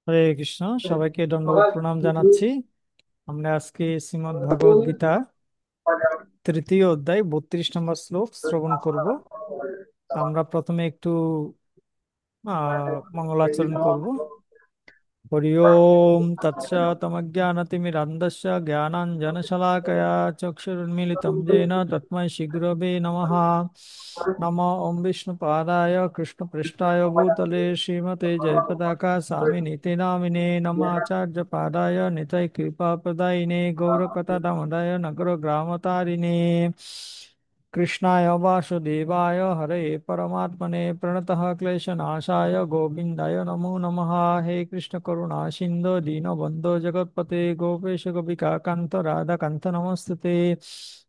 হরে কৃষ্ণ। সবাইকে দণ্ডবত প্রণাম জানাচ্ছি। আমরা আজকে শ্রীমদ্ ভগবদ গীতা তৃতীয় অধ্যায় 32 নম্বর শ্লোক শ্রবণ করব। আমরা প্রথমে একটু মঙ্গলাচরণ করব। হরি ওম তৎসৎ। জ্ঞানাঞ্জনশলাকয়া চক্ষুरुन्मीलितं येन तस्मै श्रीगुरवे नमः। नमो ओं विष्णुपादाय कृष्णपृष्ठाय भूतले श्रीमते जयपताका स्वामिनीति नामिने। नमाचार्यपादाय नितये कृपाप्रदायिने गौरकथादामोदाय नगरग्रामतारिणे। कृष्णाय वासुदेवाय हरये परमात्मने प्रणतः क्लेशनाशाय गोविन्दाय नमो नमः। हे कृष्ण करुणा सिन्धु दीनबन्धो जगत्पते गोपेश गोपिकान्त राधाकान्त नमस्तुते।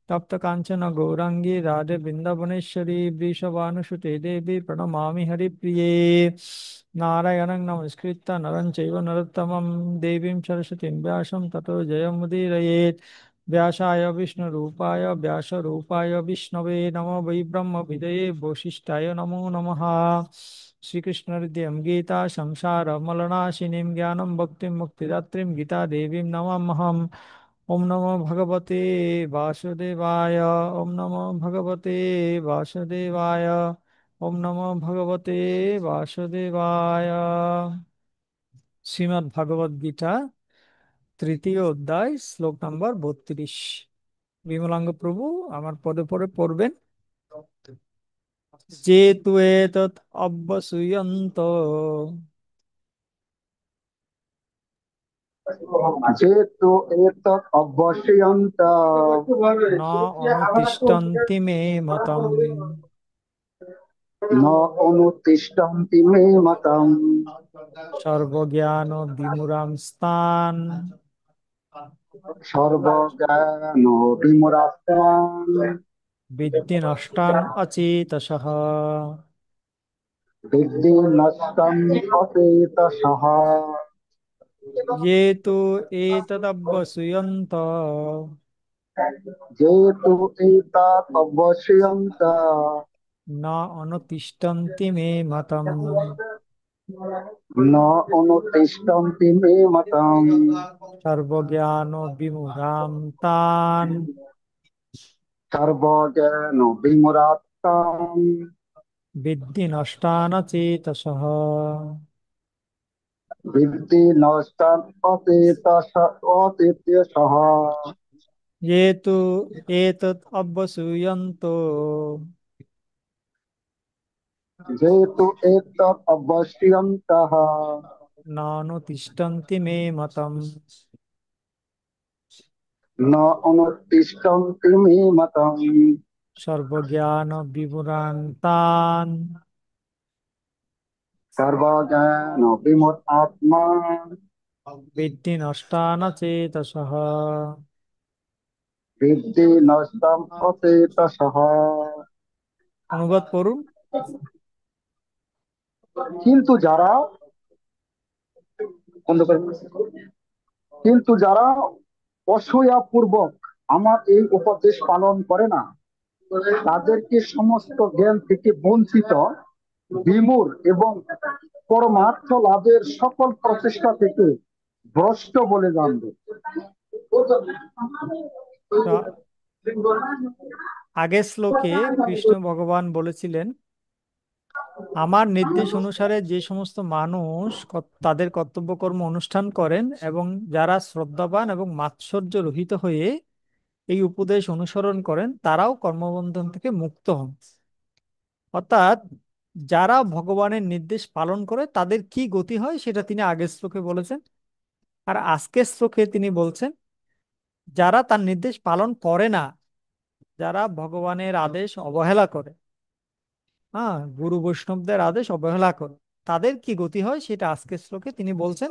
तप्त काञ्चन गौराङ्गी राधे वृन्दावनेश्वरी वृषभानुसुते देवी प्रणमामि हरिप्रिये। नारायणं नमस्कृत्य नरं चैव नरोत्तमं देवीं सरस्वतीं व्यासं ततो जयमुदीरयेत्। व्यासाय विष्णुरूपाय व्यासरूपाय विष्णवे नमो वै ब्रह्मविदये वसिष्ठाय नमो नमः। श्रीकृष्णहृदयं गीता संसारमलनाशिनीं ज्ञानं भक्तिं मुक्तिदात्रीं गीता देवीं नमाम्यहम्। ॐ नमो भगवते वासुदेवाय। ॐ नमो भगवते वासुदेवाय। ॐ नमो भगवते वासुदेवाय। শ্রীমদ্ ভগবদ গীতা তৃতীয় অধ্যায় শ্লোক নম্বর 32। বিমলাঙ্গ প্রভু আমার পদে পদে পড়বেন। যেতু এতৎ অভ্যসূয়ন্ত যেহেতু এতৎ অবশ্যয়ন্ত ন অনুতিষ্ঠন্তি মে মতম। ন অনুতিষ্ঠন্তি মে মতম। সর্বজ্ঞান বিমূঢ়াং স্তান সর্বজ্ঞান বিমূঢ়াস্তান বিদ্ধি নষ্টান অচেতসঃ। বিদ্ধি নষ্টং অচেতসঃ। ये तु एतदभ्यसूयन्त যেহেতু এতৎ অবশ্যয়ন্ত न अनुतिष्ठन्ति मे मतम्। ন অনুতিষ্ঠন্তি মে মতম। সর্বজ্ঞান বিমূঢ়াং তান সর্বজ্ঞান বিমূঢ়াস্তান বিদ্ধি নষ্টান চেতসঃ। বিদ্ধি নষ্টং অচেতসঃ। ये तु एतत् अभ्यसूयन्तो যেহেতু এতৎ অবশ্যয়ন্তঃ নানুতিষ্ঠন্তি মে মতম। ন অনুতিষ্ঠন্তি মে মতম। সর্বজ্ঞান বিমূঢ়াং তান সর্বজ্ঞান বিমূঢ় আত্মা বিদ্ধি নষ্টান চেতসঃ। বিদ্ধি নষ্টং অচেতসঃ। অনুবাদ করুন। কিন্তু যারা কিন্তু যারা অসূয়াপূর্বক আমার এই উপদেশ পালন করে না, তাদেরকে সমস্ত জ্ঞান থেকে বঞ্চিত, বিমূঢ় এবং পরমার্থ লাভের সকল প্রচেষ্টা থেকে ভ্রষ্ট বলে জানবে। তো আগের শ্লোকে কৃষ্ণ ভগবান বলেছিলেন, আমার নির্দেশ অনুসারে যে সমস্ত মানুষ তাদের কর্তব্য কর্ম অনুষ্ঠান করেন এবং যারা শ্রদ্ধাবান এবং মাৎসর্য রহিত হয়ে এই উপদেশ অনুসরণ করেন তারাও কর্মবন্ধন থেকে মুক্ত হন। অর্থাৎ যারা ভগবানের নির্দেশ পালন করে তাদের কি গতি হয় সেটা তিনি আগের শ্লোকে বলেছেন। আর আজকের শ্লোকে তিনি বলছেন যারা তার নির্দেশ পালন করে না, যারা ভগবানের আদেশ অবহেলা করে, গুরু বৈষ্ণবদের আদেশ অবহেলা করে, তাদের কি গতি হয় সেটা আজকের শ্লোকে তিনি বলছেন।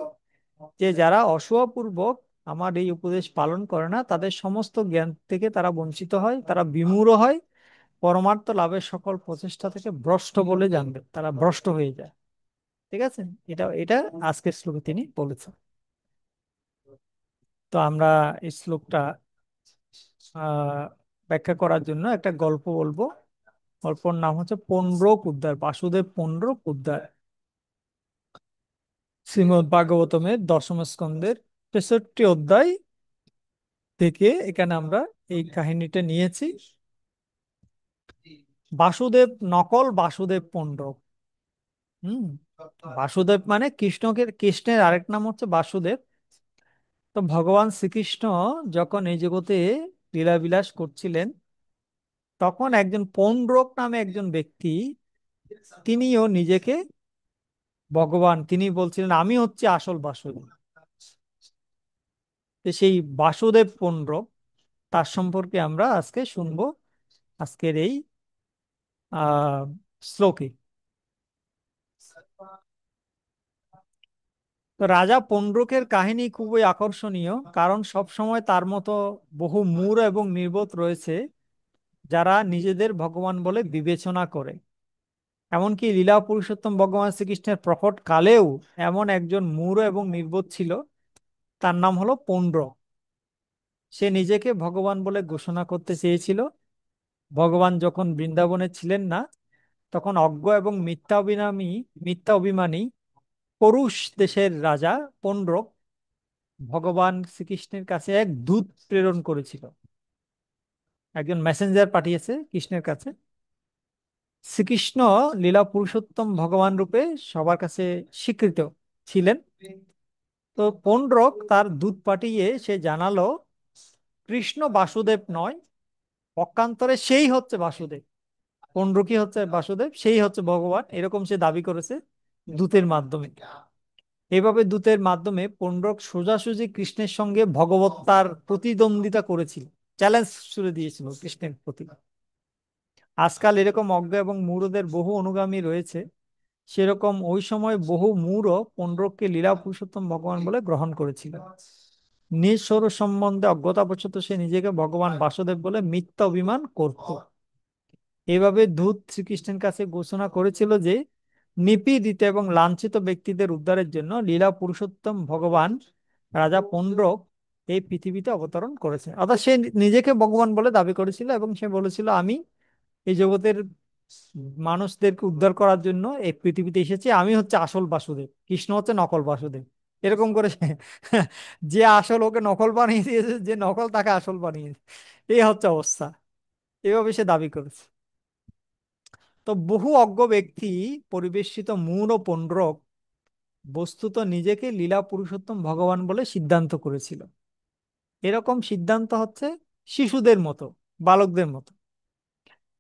যে যারা অসূয়াপূর্বক আমার এই উপদেশ পালন করে না তাদের সমস্ত জ্ঞান থেকে তারা বঞ্চিত হয়, তারা বিমূঢ় হয়, পরমার্থ লাভের সকল প্রচেষ্টা থেকে ভ্রষ্ট বলে জানবে, তারা ভ্রষ্ট হয়ে যায়। ঠিক আছে, এটা এটা আজকের শ্লোকে তিনি বলেছেন। তো আমরা এই শ্লোকটা আহ ব্যাখ্যা করার জন্য একটা গল্প বলবো। গল্পর নাম হচ্ছে পৌন্ড্রক উদ্ধার, বাসুদেব পৌন্ড্রক উদ্ধার। শ্রীমদ্ ভাগবতমের দশম স্কন্ধের 63 অধ্যায় থেকে এখানে আমরা এই কাহিনীটা নিয়েছি। বাসুদেব নকল বাসুদেব পুণ্ড্র। হুম। বাসুদেব মানে কৃষ্ণকে, কৃষ্ণের আরেক নাম হচ্ছে বাসুদেব। তো ভগবান শ্রীকৃষ্ণ যখন এই জগতে লীলাবিলাস করছিলেন, তখন একজন পৌণ্ড্রক নামে একজন ব্যক্তি, তিনিও নিজেকে ভগবান, তিনি বলছিলেন আমি হচ্ছে আসল বাসুদেব। তো সেই বাসুদেব পৌণ্ড্রক, তার সম্পর্কে আমরা আজকে শুনবো আজকের এই আহ শ্লোকে। তো রাজা পৌণ্ড্রকের কাহিনী খুবই আকর্ষণীয়, কারণ সব সময় তার মতো বহু মূঢ় এবং নির্বোধ রয়েছে, যারা নিজেদের ভগবান বলে বিবেচনা করে। এমনকি লীলা পুরুষোত্তম ভগবান শ্রীকৃষ্ণের প্রকট কালেও এমন একজন মূঢ় এবং নির্বোধ ছিল, তার নাম হলো পৌণ্ড্রক। সে নিজেকে ভগবান বলে ঘোষণা করতে চেয়েছিল। ভগবান যখন বৃন্দাবনে ছিলেন না, তখন অজ্ঞ এবং মিথ্যা অভিমানী পরুষ দেশের রাজা পৌণ্ড্রক ভগবান শ্রীকৃষ্ণের কাছে এক দূত প্রেরণ করেছিল। একজন মেসেঞ্জার পাঠিয়েছে কৃষ্ণের কাছে। শ্রীকৃষ্ণ লীলা পুরুষোত্তম ভগবান রূপে সবার কাছে স্বীকৃত ছিলেন। তো পৌণ্ড্রক তার দূত পাঠিয়ে সে জানালো, কৃষ্ণ বাসুদেব নয়, পক্ষান্তরে সেই হচ্ছে বাসুদেব। পৌণ্ড্রকই হচ্ছে বাসুদেব, সেই হচ্ছে ভগবান, এরকম সে দাবি করেছে দূতের মাধ্যমে। এইভাবে দূতের মাধ্যমে পৌণ্ড্রক সোজাসুজি কৃষ্ণের সঙ্গে ভগবত্তার প্রতিদ্বন্দ্বিতা করেছিল, চ্যালেঞ্জ ছুড়ে দিয়েছিল কৃষ্ণের প্রতি। আজকাল এরকম অজ্ঞ এবং মূঢ়দের বহু অনুগামী রয়েছে, সেরকম ওই সময় বহু মূঢ় পৌণ্ড্রককে লীলা পুরুষোত্তম ভগবান বলে গ্রহণ করেছিল। নিজ স্বরূপ সম্বন্ধে অজ্ঞতাবশত সে নিজেকে ভগবান বাসুদেব বলে মিথ্যা অভিমান করত। এইভাবে দূত শ্রীকৃষ্ণের কাছে ঘোষণা করেছিল যে নিপীড়িত এবং লাঞ্ছিত ব্যক্তিদের উদ্ধারের জন্য লীলা পুরুষোত্তম ভগবান রাজা পৌণ্ড্রক এই পৃথিবীতে অবতরণ করেছে। অর্থাৎ সে নিজেকে ভগবান বলে দাবি করেছিল এবং সে বলেছিল আমি এই জগতের মানুষদেরকে উদ্ধার করার জন্য এই পৃথিবীতে এসেছি, আমি হচ্ছে আসল বাসুদেব, কৃষ্ণ হচ্ছে নকল বাসুদেব। এরকম করে যে আসল ওকে নকল বানিয়ে দিয়েছে, যে নকল তাকে আসল বানিয়েছে। এই হচ্ছে অবস্থা। এভাবে সে দাবি করেছে। তো বহু অজ্ঞ ব্যক্তি পরিবেষ্টিত মূঢ় ও পৌণ্ড্রক বস্তুত নিজেকে লীলা পুরুষোত্তম ভগবান বলে সিদ্ধান্ত করেছিল। এরকম সিদ্ধান্ত হচ্ছে শিশুদের মতো, বালকদের মতো।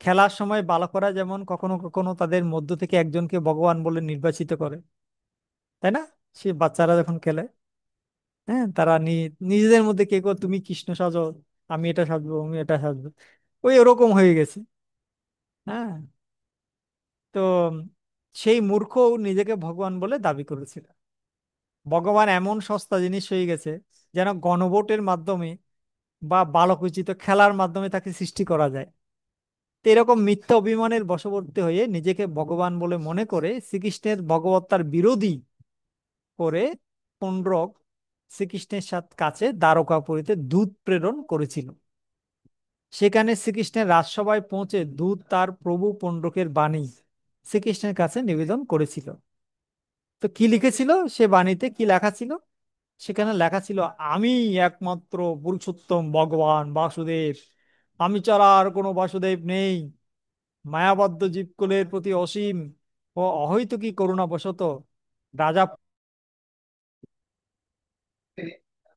খেলার সময় বালকরা যেমন কখনো কখনো তাদের মধ্য থেকে একজনকে ভগবান বলে নির্বাচিত করে, তাই না? সে বাচ্চারা যখন খেলে, হ্যাঁ, তারা নিজেদের মধ্যে কে কো তুমি কৃষ্ণ সাজো, আমি এটা সাজবো, আমি এটা সাজবো। ওই ওরকম হয়ে গেছে। হ্যাঁ। তো সেই মূর্খ নিজেকে ভগবান বলে দাবি করেছিল। ভগবান এমন সস্তা জিনিস হয়ে গেছে, যেন গণভোটের মাধ্যমে বা বালকোচিত খেলার মাধ্যমে তাকে সৃষ্টি করা যায়। তো এরকম মিথ্যা অভিমানের বশবর্তী হয়ে নিজেকে ভগবান বলে মনে করে শ্রীকৃষ্ণের ভগবত্তার বিরোধী করে পুণ্ড্রক শ্রীকৃষ্ণের সাথে কাছে দ্বারকাপুরীতে দূত প্রেরণ করেছিল। সেখানে শ্রীকৃষ্ণের রাজসভায় পৌঁছে দূত তার প্রভু পুণ্ড্রকের বাণী শ্রীকৃষ্ণের কাছে নিবেদন করেছিল। তো কি লিখেছিল, সে বাণীতে কি লেখা ছিল? সেখানে লেখা ছিল, আমি একমাত্র পুরুষোত্তম ভগবান বাসুদেব, আমি ছাড়া আর কোনো বাসুদেব নেই। মায়াবদ্ধ জীবকুলের প্রতি অসীম ও অহৈতুকী করুণা বশত রাজা।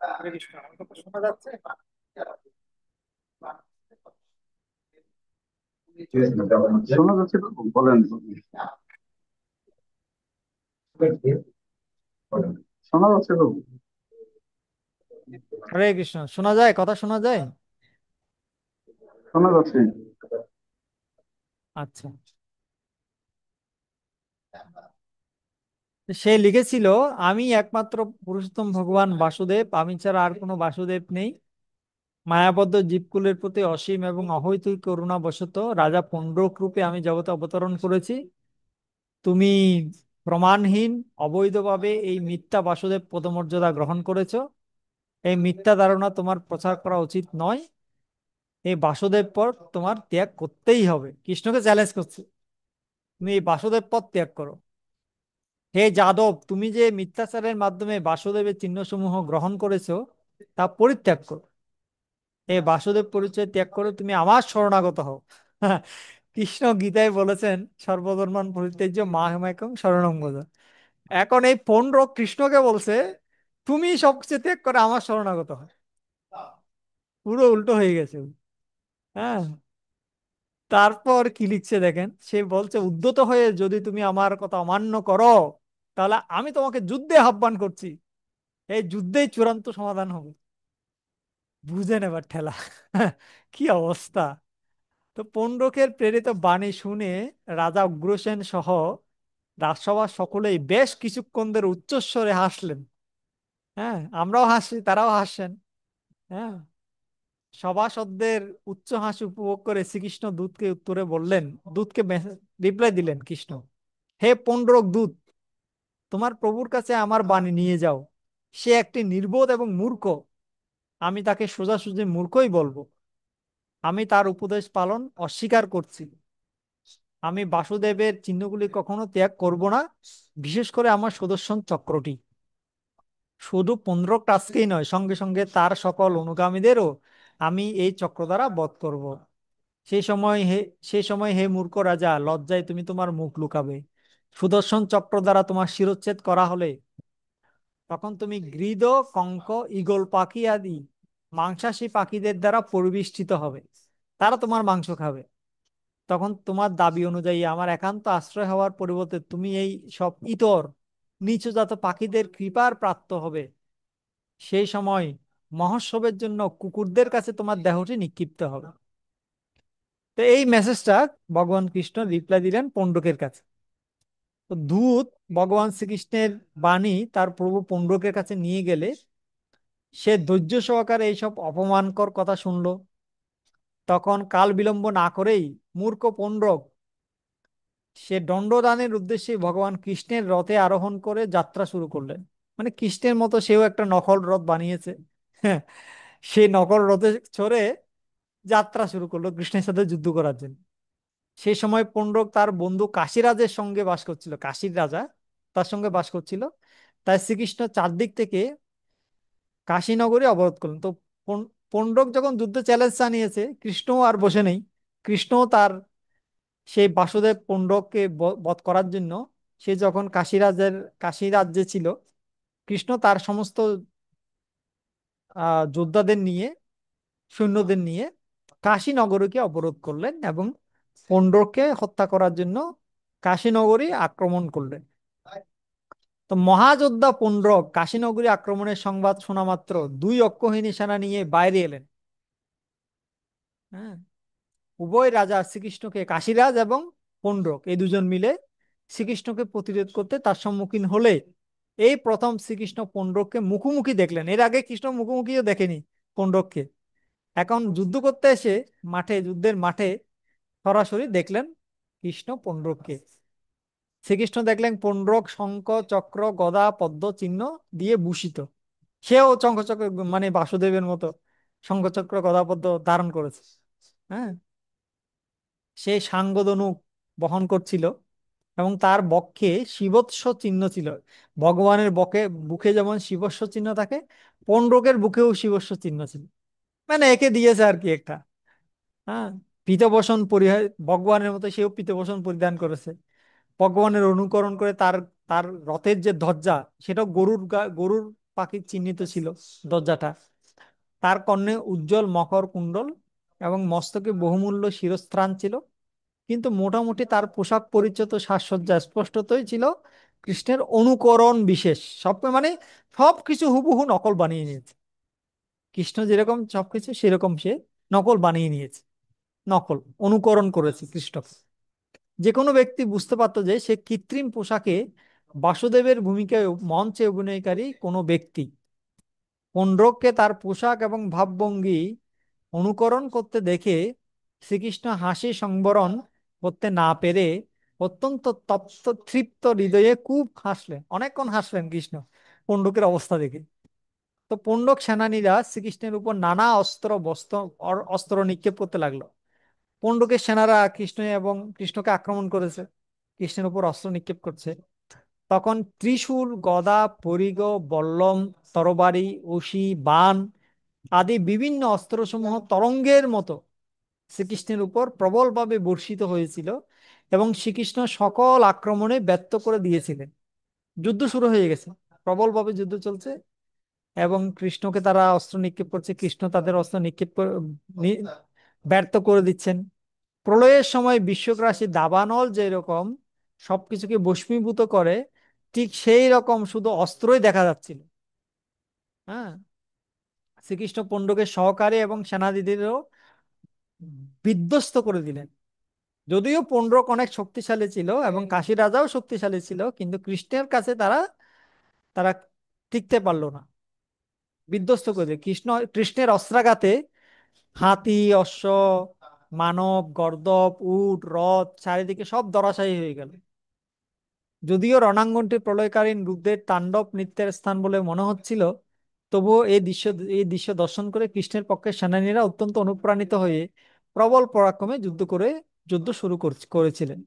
হরে কৃষ্ণ, আমার কথা শোনা যাচ্ছে? শোনা যাচ্ছে তো? বলেন। শোনা যাচ্ছে তো? হরে কৃষ্ণ, শোনা যায়? কথা শোনা যায়? শোনা যাচ্ছে। আচ্ছা। সে লিখেছিল, আমি একমাত্র পুরুষোত্তম ভগবান বাসুদেব, আমি ছাড়া আর কোনো বাসুদেব নেই। মায়াবদ্ধ জীবকুলের প্রতি অসীম এবং অহৈতুকী করুণা বশত রাজা পুণ্ড্রক রূপে আমি জগতে অবতরণ করেছি। তুমি প্রমাণহীন অবৈধভাবে এই মিথ্যা বাসুদেব পদমর্যাদা গ্রহণ করেছো। এই মিথ্যা ধারণা তোমার প্রচার করা উচিত নয়। এই বাসুদেব পদ তোমার ত্যাগ করতেই হবে। কৃষ্ণকে চ্যালেঞ্জ করছে, তুমি এই বাসুদেব পদ ত্যাগ করো। হে যাদব, তুমি যে মিথ্যাচারের মাধ্যমে বাসুদেবের চিহ্নসমূহ গ্রহণ করেছো তা পরিত্যাগ করো। হে বাসুদেব পরিচয় ত্যাগ করে তুমি আমার শরণাগত হও। কৃষ্ণ গীতায় বলেছেন, সর্বধর্মান পরিত্যাজ্য মামেকং শরণং ব্রজ। এখন এই পৌণ্ড্র কৃষ্ণকে বলছে তুমি সবকিছু ত্যাগ করে আমার শরণাগত হও। পুরো উল্টো হয়ে গেছে। হ্যাঁ। তারপর কি লিখছে দেখেন, সে বলছে উদ্যত হয়ে যদি তুমি আমার কথা অমান্য করো তাহলে আমি তোমাকে যুদ্ধে আহ্বান করছি, এই যুদ্ধেই চূড়ান্ত সমাধান হবে। বুঝে নেবার ঠেলা। কি অবস্থা! তো পৌণ্ড্রকের প্রেরিত বাণী শুনে রাজা উগ্রসেন সহ রাজসভার সকলেই বেশ কিছুক্ষণ ধরে উচ্চস্বরে হাসলেন। হ্যাঁ, আমরাও হাসি, তারাও হাসছেন। হ্যাঁ। সভাসদদের উচ্চ হাসি উপভোগ করে শ্রীকৃষ্ণ দূতকে উত্তরে বললেন, দূতকে রিপ্লাই দিলেন কৃষ্ণ, হে পৌণ্ড্রক দূত, তোমার প্রভুর কাছে আমার বাণী নিয়ে যাও। সে একটি নির্বোধ এবং মূর্খ, আমি তাকে সোজাসুজি মূর্খই বলবো। আমি তার উপদেশ পালন অস্বীকার করছি। আমি বাসুদেবের চিহ্নগুলি কখনো ত্যাগ করব না, বিশেষ করে আমার সুদর্শন চক্রটি। শুধু 15 টাস্কেই নয়, সঙ্গে সঙ্গে তার সকল অনুগামীদেরও আমি এই চক্র দ্বারা বধ করব। সেই সময় হে সেই সময় হে মূর্খ রাজা, লজ্জায় তুমি তোমার মুখ লুকাবে। সুদর্শন চক্র দ্বারা তোমার শিরচ্ছেদ করা হলে তখন তুমি গৃধ, কঙ্ক, ঈগল পাখি আদি মাংসাশী পাখিদের দ্বারা পরিবেষ্টিত হবে, তারা তোমার মাংস খাবে। তখন তোমার দাবি অনুযায়ী আমার একান্ত আশ্রয় হওয়ার পরিবর্তে তুমি এই সব ইতর নিচুজাত পাখিদের কৃপার প্রাপ্ত হবে। সেই সময় মহোৎসবের জন্য কুকুরদের কাছে তোমার দেহটি নিক্ষিপ্ত হবে। তো এই মেসেজটা ভগবান কৃষ্ণ রিপ্লাই দিলেন পণ্ডকের কাছে। তো দূত ভগবান শ্রীকৃষ্ণের বাণী তার প্রভু পণ্ডকের কাছে নিয়ে গেলে সে ধৈর্য সহকারে এইসব অপমানকর কথা শুনলো। তখন কাল বিলম্ব না করেই মূর্খ পণ্ডক সে দণ্ডদানের উদ্দেশ্যে ভগবান কৃষ্ণের রথে আরোহণ করে যাত্রা শুরু করলেন। মানে কৃষ্ণের মতো সেও একটা নকল রথ বানিয়েছে। হ্যাঁ, সেই নকল রথে চড়ে যাত্রা শুরু করলো কৃষ্ণের সাথে যুদ্ধ করার জন্য। সেই সময় পণ্ডক তার বন্ধু কাশীরাজের সঙ্গে বাস করছিল, কাশীর রাজা তার সঙ্গে বাস করছিল। তাই শ্রীকৃষ্ণ চারদিক থেকে কাশীনগরী অবরোধ করলেন। তো পণ্ডক যখন যুদ্ধ চ্যালেঞ্জ জানিয়েছে, কৃষ্ণও আর বসে নেই। কৃষ্ণও তার সেই বাসুদেব পণ্ডককে বধ করার জন্য সে যখন কাশী রাজ্যে ছিল, কৃষ্ণ তার সমস্ত যোদ্ধাদের নিয়ে, সৈন্যদের নিয়ে কাশী নগরীকে অবরোধ করলেন এবং পণ্ডককে হত্যা করার জন্য কাশী নগরী আক্রমণ করলেন। তো মহাযোদ্ধা পণ্ডক কাশীনগরী আক্রমণের সংবাদ শোনা মাত্র 2 অক্ষৌহিণী সেনা নিয়ে বাইরে এলেন। হ্যাঁ, উভয় রাজা শ্রীকৃষ্ণকে, কাশীরাজ এবং পণ্ডক এই দুজন মিলে শ্রীকৃষ্ণকে প্রতিরোধ করতে তার সম্মুখীন হলে এই প্রথম শ্রীকৃষ্ণ পণ্ডককে মুখোমুখি দেখলেন। এর আগে কৃষ্ণ মুখোমুখিও দেখেনি পণ্ডককে। এখন যুদ্ধ করতে এসে যুদ্ধের মাঠে সরাসরি দেখলেন কৃষ্ণ পণ্ডককে। শ্রীকৃষ্ণ দেখলেন পণ্ডক শঙ্খ, চক্র, গদা, পদ্ম চিহ্ন দিয়ে ভূষিত। সেও শঙ্খচক্র, মানে বাসুদেবের মতো শঙ্খচক্র গদা পদ্ম ধারণ করেছে। হ্যাঁ, সে সাঙ্গধনুক বহন করছিল এবং তার বক্ষে শিবৎস চিহ্ন ছিল। ভগবানের বুকে যেমন শিবস্ব চিহ্ন থাকে, পণ্ডকের বুকেও শিবস্ব চিহ্ন ছিল। মানে একে দিয়েছে আর কি একটা। হ্যাঁ, পীতবসন পরিহার, ভগবানের মতো সেও পীতবসন পরিধান করেছে। ভগবানের অনুকরণ করে তার তার রথের যে ধ্বজা, সেটাও গরুর পাখির চিহ্নিত ছিল ধ্বজাটা। তার কর্ণে উজ্জ্বল মকর কুণ্ডল এবং মস্তকে বহুমূল্য শিরস্ত্রাণ ছিল। কিন্তু মোটামুটি তার পোশাক পরিচ্ছদ ও সাজসজ্জা স্পষ্টতই ছিল কৃষ্ণের অনুকরণ বিশেষ। মানে সবকিছু হুবহু নকল বানিয়ে নিয়েছে। কৃষ্ণ যেরকম সবকিছু সেরকম সে নকল বানিয়ে নিয়েছে, নকল অনুকরণ করেছে কৃষ্ণ। যে কোনো ব্যক্তি বুঝতে পারতো যে সে কৃত্রিম পোশাকে বাসুদেবের ভূমিকায় মঞ্চে অভিনয়কারী কোনো ব্যক্তি। পণ্ডককে তার পোশাক এবং ভাবভঙ্গি অনুকরণ করতে দেখে শ্রীকৃষ্ণ হাসি সংবরণ করতে না পেরে অত্যন্ত তৃপ্ত হৃদয়ে খুব হাসলেন, অনেকক্ষণ হাসলেন কৃষ্ণ পণ্ডকের অবস্থা দেখে। তো পণ্ডক সেনানীরা শ্রীকৃষ্ণের উপর নানা অস্ত্র নিক্ষেপ করতে লাগলো। পণ্ডকের সেনারা কৃষ্ণকে আক্রমণ করেছে, কৃষ্ণের উপর অস্ত্র নিক্ষেপ করছে। তখন ত্রিশূল, গদা, পরিঘ, বল্লম, তরবারি, অসি, বাণ আদি বিভিন্ন অস্ত্রসমূহ তরঙ্গের মতো শ্রীকৃষ্ণের উপর প্রবলভাবে বর্ষিত হয়েছিল এবং শ্রীকৃষ্ণ সকল আক্রমণে ব্যর্থ করে দিয়েছিলেন। যুদ্ধ শুরু হয়ে গেছে, প্রবলভাবে যুদ্ধ চলছে এবং কৃষ্ণকে তারা অস্ত্র নিক্ষেপ করছে, কৃষ্ণ তাদের অস্ত্র নি- ব্যর্থ করে দিচ্ছেন। প্রলয়ের সময় বিশ্বগ্রাসী দাবানল যেরকম সবকিছুকে ভস্মীভূত করে, ঠিক সেই রকম শুধু অস্ত্রই দেখা যাচ্ছিল। হ্যাঁ, শ্রীকৃষ্ণ পণ্ডকের সহকারী এবং সেনানীদেরও বিধ্বস্ত করে দিলেন। যদিও পৌণ্ড্রক অনেক শক্তিশালী ছিল এবং কাশী রাজাও শক্তিশালী ছিল, কিন্তু কৃষ্ণের কাছে তারা তারা টিকতে পারলো না, বিধ্বস্ত করে দিল। কৃষ্ণের অস্ত্রাঘাতে হাতি, অশ্ব, মানব, গর্দভ, উট, রথ চারিদিকে সব ধরাশায়ী হয়ে গেল। যদিও রণাঙ্গনটি প্রলয়কালীন রুদ্রের তাণ্ডব নৃত্যের স্থান বলে মনে হচ্ছিল, তবুও এই দৃশ্য দর্শন করে কৃষ্ণের পক্ষে সেনানীরা অত্যন্ত অনুপ্রাণিত হয়ে প্রবল পরাক্রমে যুদ্ধ শুরু করেছিলেন।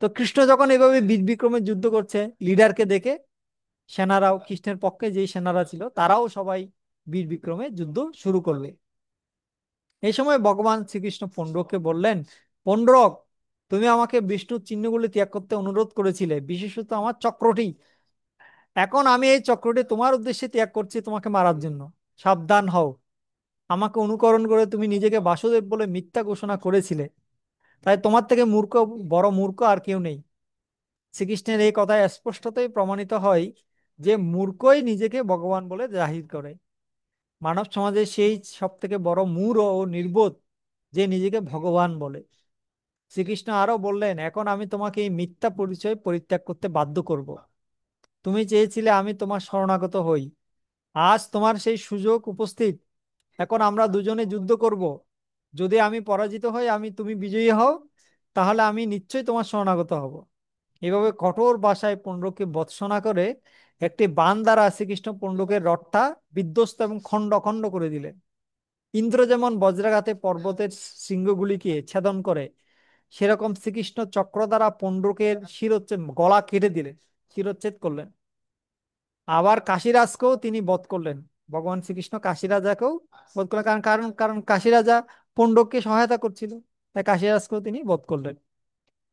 তো কৃষ্ণ যখন এভাবে বীর বিক্রমে যুদ্ধ করছে, লিডারকে দেখে সেনারাও, কৃষ্ণের পক্ষে যেই সেনারা ছিল তারাও সবাই বীর বিক্রমে যুদ্ধ শুরু করবে। এই সময় ভগবান শ্রীকৃষ্ণ পৌণ্ড্রকে বললেন, পৌণ্ড্রক, তুমি আমাকে বিষ্ণুর চিহ্নগুলি ত্যাগ করতে অনুরোধ করেছিলে, বিশেষত আমার চক্রটি। এখন আমি এই চক্রটি তোমার উদ্দেশ্যে ত্যাগ করছি, তোমাকে মারার জন্য। সাবধান হও। আমাকে অনুকরণ করে তুমি নিজেকে বাসুদেব বলে মিথ্যা ঘোষণা করেছিলে, তাই তোমার থেকে বড় মূর্খ আর কেউ নেই। শ্রীকৃষ্ণের এই কথায় স্পষ্টতই প্রমাণিত হয় যে মূর্খই নিজেকে ভগবান বলে জাহির করে। মানব সমাজে সেই সব থেকে বড় মূঢ় ও নির্বোধ যে নিজেকে ভগবান বলে। শ্রীকৃষ্ণ আরো বললেন, এখন আমি তোমাকে এই মিথ্যা পরিচয় পরিত্যাগ করতে বাধ্য করব। তুমি চেয়েছিলে আমি তোমার শরণাগত হই, আজ তোমার সেই সুযোগ উপস্থিত। এখন আমরা দুজনে যুদ্ধ করব। যদি আমি পরাজিত হই, তুমি বিজয়ী হও, তাহলে আমি নিশ্চয়ই তোমার শরণাগত হব। এভাবে কঠোর ভাষায় পণ্ডকে ভর্ৎসনা করে একটি বাণ দ্বারা শ্রীকৃষ্ণ পণ্ডকের রথটা বিধ্বস্ত এবং খণ্ড খণ্ড করে দিলেন। ইন্দ্র যেমন বজ্রাঘাতে পর্বতের শৃঙ্গগুলিকে ছেদন করে, সেরকম শ্রীকৃষ্ণ চক্র দ্বারা পণ্ডকের গলা কেটে দিলেন, শিরচ্ছেদ করলেন। আবার কাশীরাজকেও তিনি বধ করলেন। ভগবান শ্রীকৃষ্ণ কাশীরাজাকেও বধ করলেন, কারণ কারণ কারণ কাশীরাজা পণ্ডককে সহায়তা করছিল, তাই কাশীরাজকেও তিনি বধ করলেন।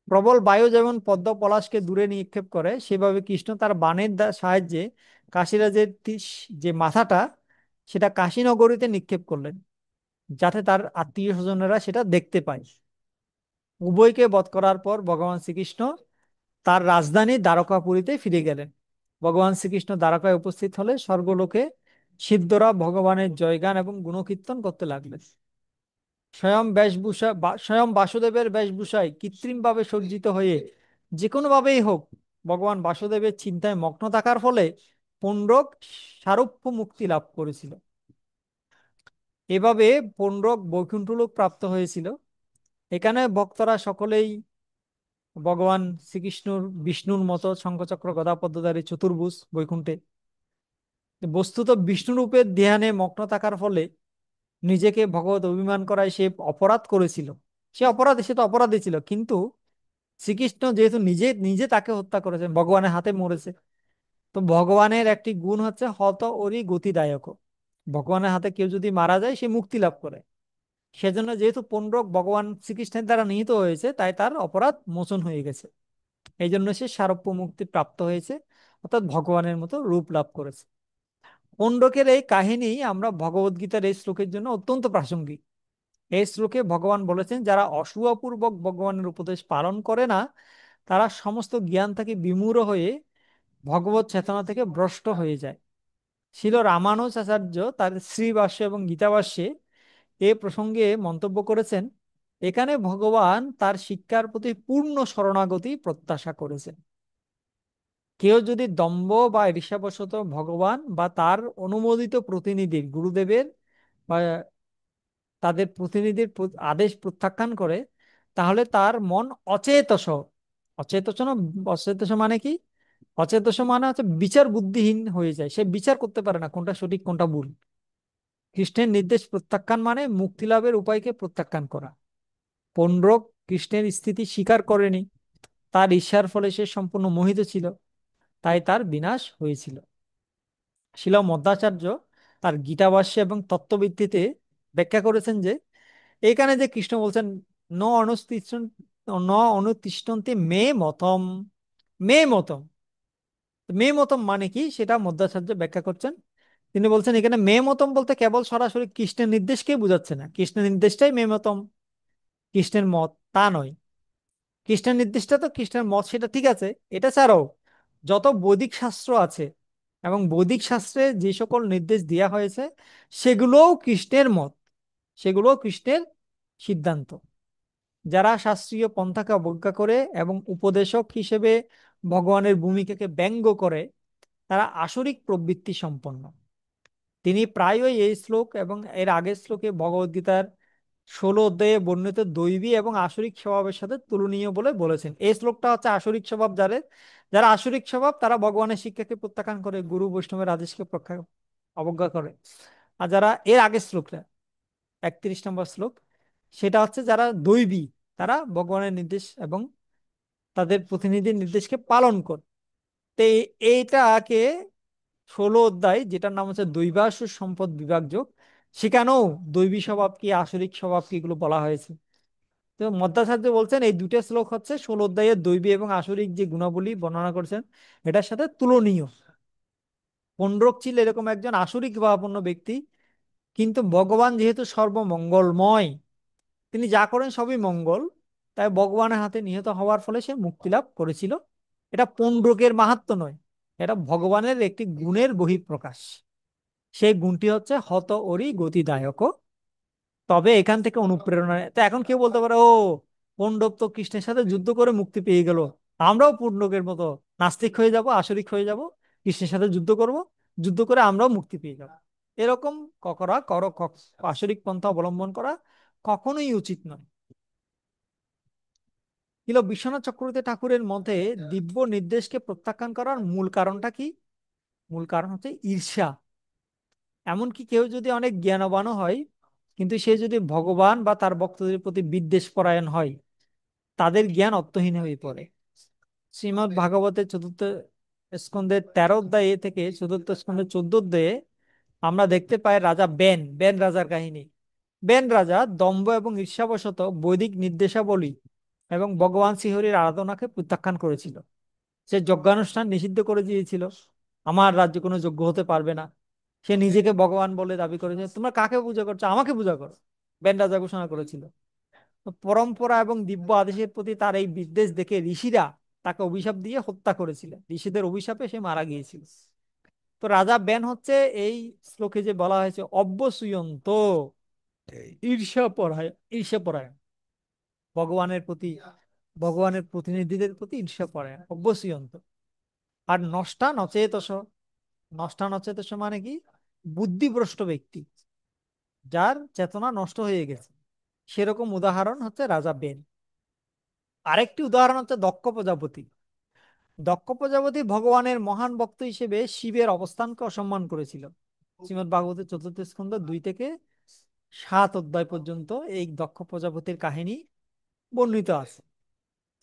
প্রবল বায়ু যেমন পদ্ম পলাশকে দূরে নিক্ষেপ করে, সেভাবে কৃষ্ণ তার বাণের সাহায্যে কাশীরাজের যে মাথাটা, সেটা কাশীনগরীতে নিক্ষেপ করলেন, যাতে তার আত্মীয় স্বজনেরা সেটা দেখতে পায়। উভয়কে বধ করার পর ভগবান শ্রীকৃষ্ণ তার রাজধানী দ্বারকাপুরীতে ফিরে গেলেন। ভগবান শ্রীকৃষ্ণ দ্বারকায় উপস্থিত হলে স্বর্গলোকে সিদ্ধরা ভগবানের জয়গান এবং গুণকীর্তন করতে লাগলেন। স্বয়ং বাসুদেবের বেশভূষায় কৃত্রিমভাবে সজ্জিত হয়ে যে কোনো ভাবেই হোক ভগবান বাসুদেবের চিন্তায় মগ্ন থাকার ফলে পুণ্ড্রক সারূপ্য মুক্তি লাভ করেছিল। এভাবে পুণ্ড্রক বৈকুণ্ঠলোক প্রাপ্ত হয়েছিল। এখানে ভক্তরা সকলেই ভগবান শ্রীকৃষ্ণর বিষ্ণুর মতো শঙ্খচক্র গদা পদ্মধারী চতুর্ভুজ বৈকুণ্ঠে, বস্তুত বিষ্ণু রূপের ধ্যানে মগ্ন থাকার ফলে নিজেকে ভগবত অভিমান করায় সে অপরাধ করেছিল। সে তো অপরাধী ছিল, কিন্তু শ্রীকৃষ্ণ যেহেতু নিজে নিজে তাকে হত্যা করেছেন, ভগবানের হাতে মরেছে। তো ভগবানের একটি গুণ হচ্ছে হত ওরি গতিদায়ক। ভগবানের হাতে কেউ যদি মারা যায়, সে মুক্তি লাভ করে। সেজন্য যেহেতু পুণ্ড্রক ভগবান শ্রীকৃষ্ণের দ্বারা নিহত হয়েছে, তাই তার অপরাধ মোচন হয়ে গেছে। এই জন্য সে সারূপ্য মুক্তি প্রাপ্ত হয়েছে, অর্থাৎ ভগবানের মতো রূপ লাভ করেছে। পুণ্ড্রকের এই কাহিনী আমরা ভগবদ গীতার এই শ্লোকের জন্য অত্যন্ত প্রাসঙ্গিক। এই শ্লোকে ভগবান বলেছেন, যারা অসূয়াপূর্বক ভগবানের উপদেশ পালন করে না, তারা সমস্ত জ্ঞান থেকে বিমূঢ় হয়ে ভগবত চেতনা থেকে ভ্রষ্ট হয়ে যায়। শিল রামানুজ আচার্য তার শ্রীভাষ্য এবং গীতাভাষ্যে এ প্রসঙ্গে মন্তব্য করেছেন, এখানে ভগবান তার শিক্ষার প্রতি পূর্ণ শরণাগতি প্রত্যাশা করেছেন। কেউ যদি দম্ভ বা ঈর্ষাবশত ভগবান বা তার অনুমোদিত প্রতিনিধির গুরুদেবের বা তাদের প্রতিনিধির আদেশ প্রত্যাখ্যান করে, তাহলে তার মন অচেতস, অচেতস না, অচেতস মানে কি, অচেতস মানে হচ্ছে বিচার বুদ্ধিহীন হয়ে যায়, সে বিচার করতে পারে না কোনটা সঠিক কোনটা ভুল। কৃষ্ণের নির্দেশ প্রত্যাখ্যান মানে মুক্তি লাভের উপায়কে প্রত্যাখ্যান করা। পৌণ্ড্রক কৃষ্ণের স্থিতি স্বীকার করেনি, তার ঈর্ষার ফলে সে সম্পূর্ণ মোহিত ছিল। তাই তার বিনাশ হয়েছিল। শিল মধ্বাচার্য তার গীতাভাষ্যে এবং তত্ত্বভিত্তিতে ব্যাখ্যা করেছেন যে এখানে যে কৃষ্ণ বলছেন ন অনুতিষ্ঠন ন অনুতিষ্ঠন্তি মে মতম, মে মতম, মে মতম মানে কি সেটা মধ্বাচার্য ব্যাখ্যা করছেন। তিনি বলছেন এখানে মে মতম বলতে কেবল সরাসরি কৃষ্ণের নির্দেশকেই বোঝাচ্ছে না, কৃষ্ণের নির্দেশটাই মে মতম, কৃষ্ণের মত তা নয়। কৃষ্ণের নির্দেশটা তো কৃষ্ণের মত, সেটা ঠিক আছে। এটা ছাড়াও যত বৈদিক শাস্ত্র আছে এবং বৈদিক শাস্ত্রে যে সকল নির্দেশ দেওয়া হয়েছে সেগুলোও কৃষ্ণের মত, সেগুলোও কৃষ্ণের সিদ্ধান্ত। যারা শাস্ত্রীয় পন্থাকে অবজ্ঞা করে এবং উপদেশক হিসেবে ভগবানের ভূমিকাকে ব্যঙ্গ করে তারা আসরিক প্রবৃত্তি সম্পন্ন। তিনি প্রায়ই এই শ্লোক এবং এর আগের শ্লোকে ভগবদ্গীতার 16 অধ্যায়ে বর্ণিত দৈবী এবং আসরিক স্বভাবের সাথে তুলনীয় বলে বলেছেন। এই শ্লোকটা হচ্ছে আসরিক স্বভাব যাদের, যারা আসরিক স্বভাব তারা ভগবানের শিক্ষাকে প্রত্যাখ্যান করে, গুরু বৈষ্ণবের আদেশকে অবজ্ঞা করে। আর যারা এর আগের শ্লোকটা 31 নম্বর শ্লোক, সেটা হচ্ছে যারা দৈবী, তারা ভগবানের নির্দেশ এবং তাদের প্রতিনিধির নির্দেশকে পালন করে। তো এইটাকে 16 অধ্যায় যেটার নাম হচ্ছে দৈবাসুর সম্পদ বিভাগ যোগ, সেখানেও দৈবী স্বভাব কি আসরিক স্বভাব কি এগুলো বলা হয়েছে। তো মধ্যাচার্য বলছেন এই দুটো শ্লোক হচ্ছে 16 অধ্যায়ের দৈবী এবং আসরিক যে গুণাবলী বর্ণনা করছেন এটার সাথে তুলনীয়। পণ্ড্রক ছিল এরকম একজন আসরিক ভাবাপন্ন ব্যক্তি, কিন্তু ভগবান যেহেতু সর্বমঙ্গলময়, তিনি যা করেন সবই মঙ্গল, তাই ভগবানের হাতে নিহত হওয়ার ফলে সে মুক্তি লাভ করেছিল। এটা পণ্ড্রকের মাহাত্ম্য নয়, এটা ভগবানের একটি গুণের বহিঃপ্রকাশ। সেই গুণটি হচ্ছে হত ওরি গতিদায়ক। তবে এখান থেকে অনুপ্রেরণা তো এখন কেউ বলতে পারে ও পণ্ডব তো কৃষ্ণের সাথে যুদ্ধ করে মুক্তি পেয়ে গেল, আমরাও পণ্ডবের মতো নাস্তিক হয়ে যাব, আসরিক হয়ে যাব, কৃষ্ণের সাথে যুদ্ধ করব, যুদ্ধ করে আমরাও মুক্তি পেয়ে যাব। এরকম করা আসরিক পন্থা অবলম্বন করা কখনোই উচিত নয়। কিন্তু বিশ্বনাথ চক্রবর্তী ঠাকুরের মতে দিব্য নির্দেশকে প্রত্যাখ্যান করার মূল কারণটা কি? মূল কারণ হচ্ছে ঈর্ষা। এমনকি কেউ যদি অনেক জ্ঞানবানও হয়, কিন্তু সে যদি ভগবান বা তার ভক্তদের প্রতি বিদ্বেষ পরায়ণ হয়, তাদের জ্ঞান অর্থহীন হয়ে পড়ে। শ্রীমদ্ ভাগবতের 4th স্কন্ধের 13 অধ্যায় থেকে 4th স্কন্ধের 14 অধ্যায়ে আমরা দেখতে পাই রাজা বেন, বেন রাজার কাহিনী। বেন রাজা দম্ভ এবং ঈর্ষাবশত বৈদিক নির্দেশাবলী এবং ভগবান শ্রীহরির আরাধনাকে প্রত্যাখ্যান করেছিল। সে যজ্ঞানুষ্ঠান নিষিদ্ধ করে দিয়েছিল, আমার রাজ্যে কোনো যজ্ঞ হতে পারবে না। সে নিজেকে ভগবান বলে দাবি করেছে, তোমরা কাকে পূজা করছো, আমাকে পূজা করো, বেন রাজা ঘোষণা করেছিল। তো পরম্পরা এবং দিব্য আদেশের প্রতি তার এই বিদ্বেষ দেখে ঋষিরা তাকে অভিশাপ দিয়ে হত্যা করেছিলেন, ঋষিদের অভিশাপে সে মারা গিয়েছিল। তো রাজা বেন হচ্ছে এই শ্লোকে যে বলা হয়েছে অব্যসূয়ন্ত ঈর্ষাপরায়ণ, ঈর্ষাপরায়ণ ভগবানের প্রতি, ভগবানের প্রতিনিধিদের প্রতি ঈর্ষাপরায়ণ অব্যসূয়ন্ত। আর নষ্টা নচেতস, নষ্টা নচেতস মানে কি? বুদ্ধিভ্রষ্ট ব্যক্তি, যার চেতনা নষ্ট হয়ে গেছে, সেরকম উদাহরণ হচ্ছে রাজা বেন। আরেকটি উদাহরণ হচ্ছে দক্ষ প্রজাপতি। দক্ষ প্রজাপতি ভগবানের মহান ভক্ত হিসেবে শিবের অবস্থানকে অসম্মান করেছিল। শ্রীমদ্ ভাগবতের 4th স্কন্ধ 2 থেকে 7 অধ্যায় পর্যন্ত এই দক্ষ প্রজাপতির কাহিনী বর্ণিত আছে।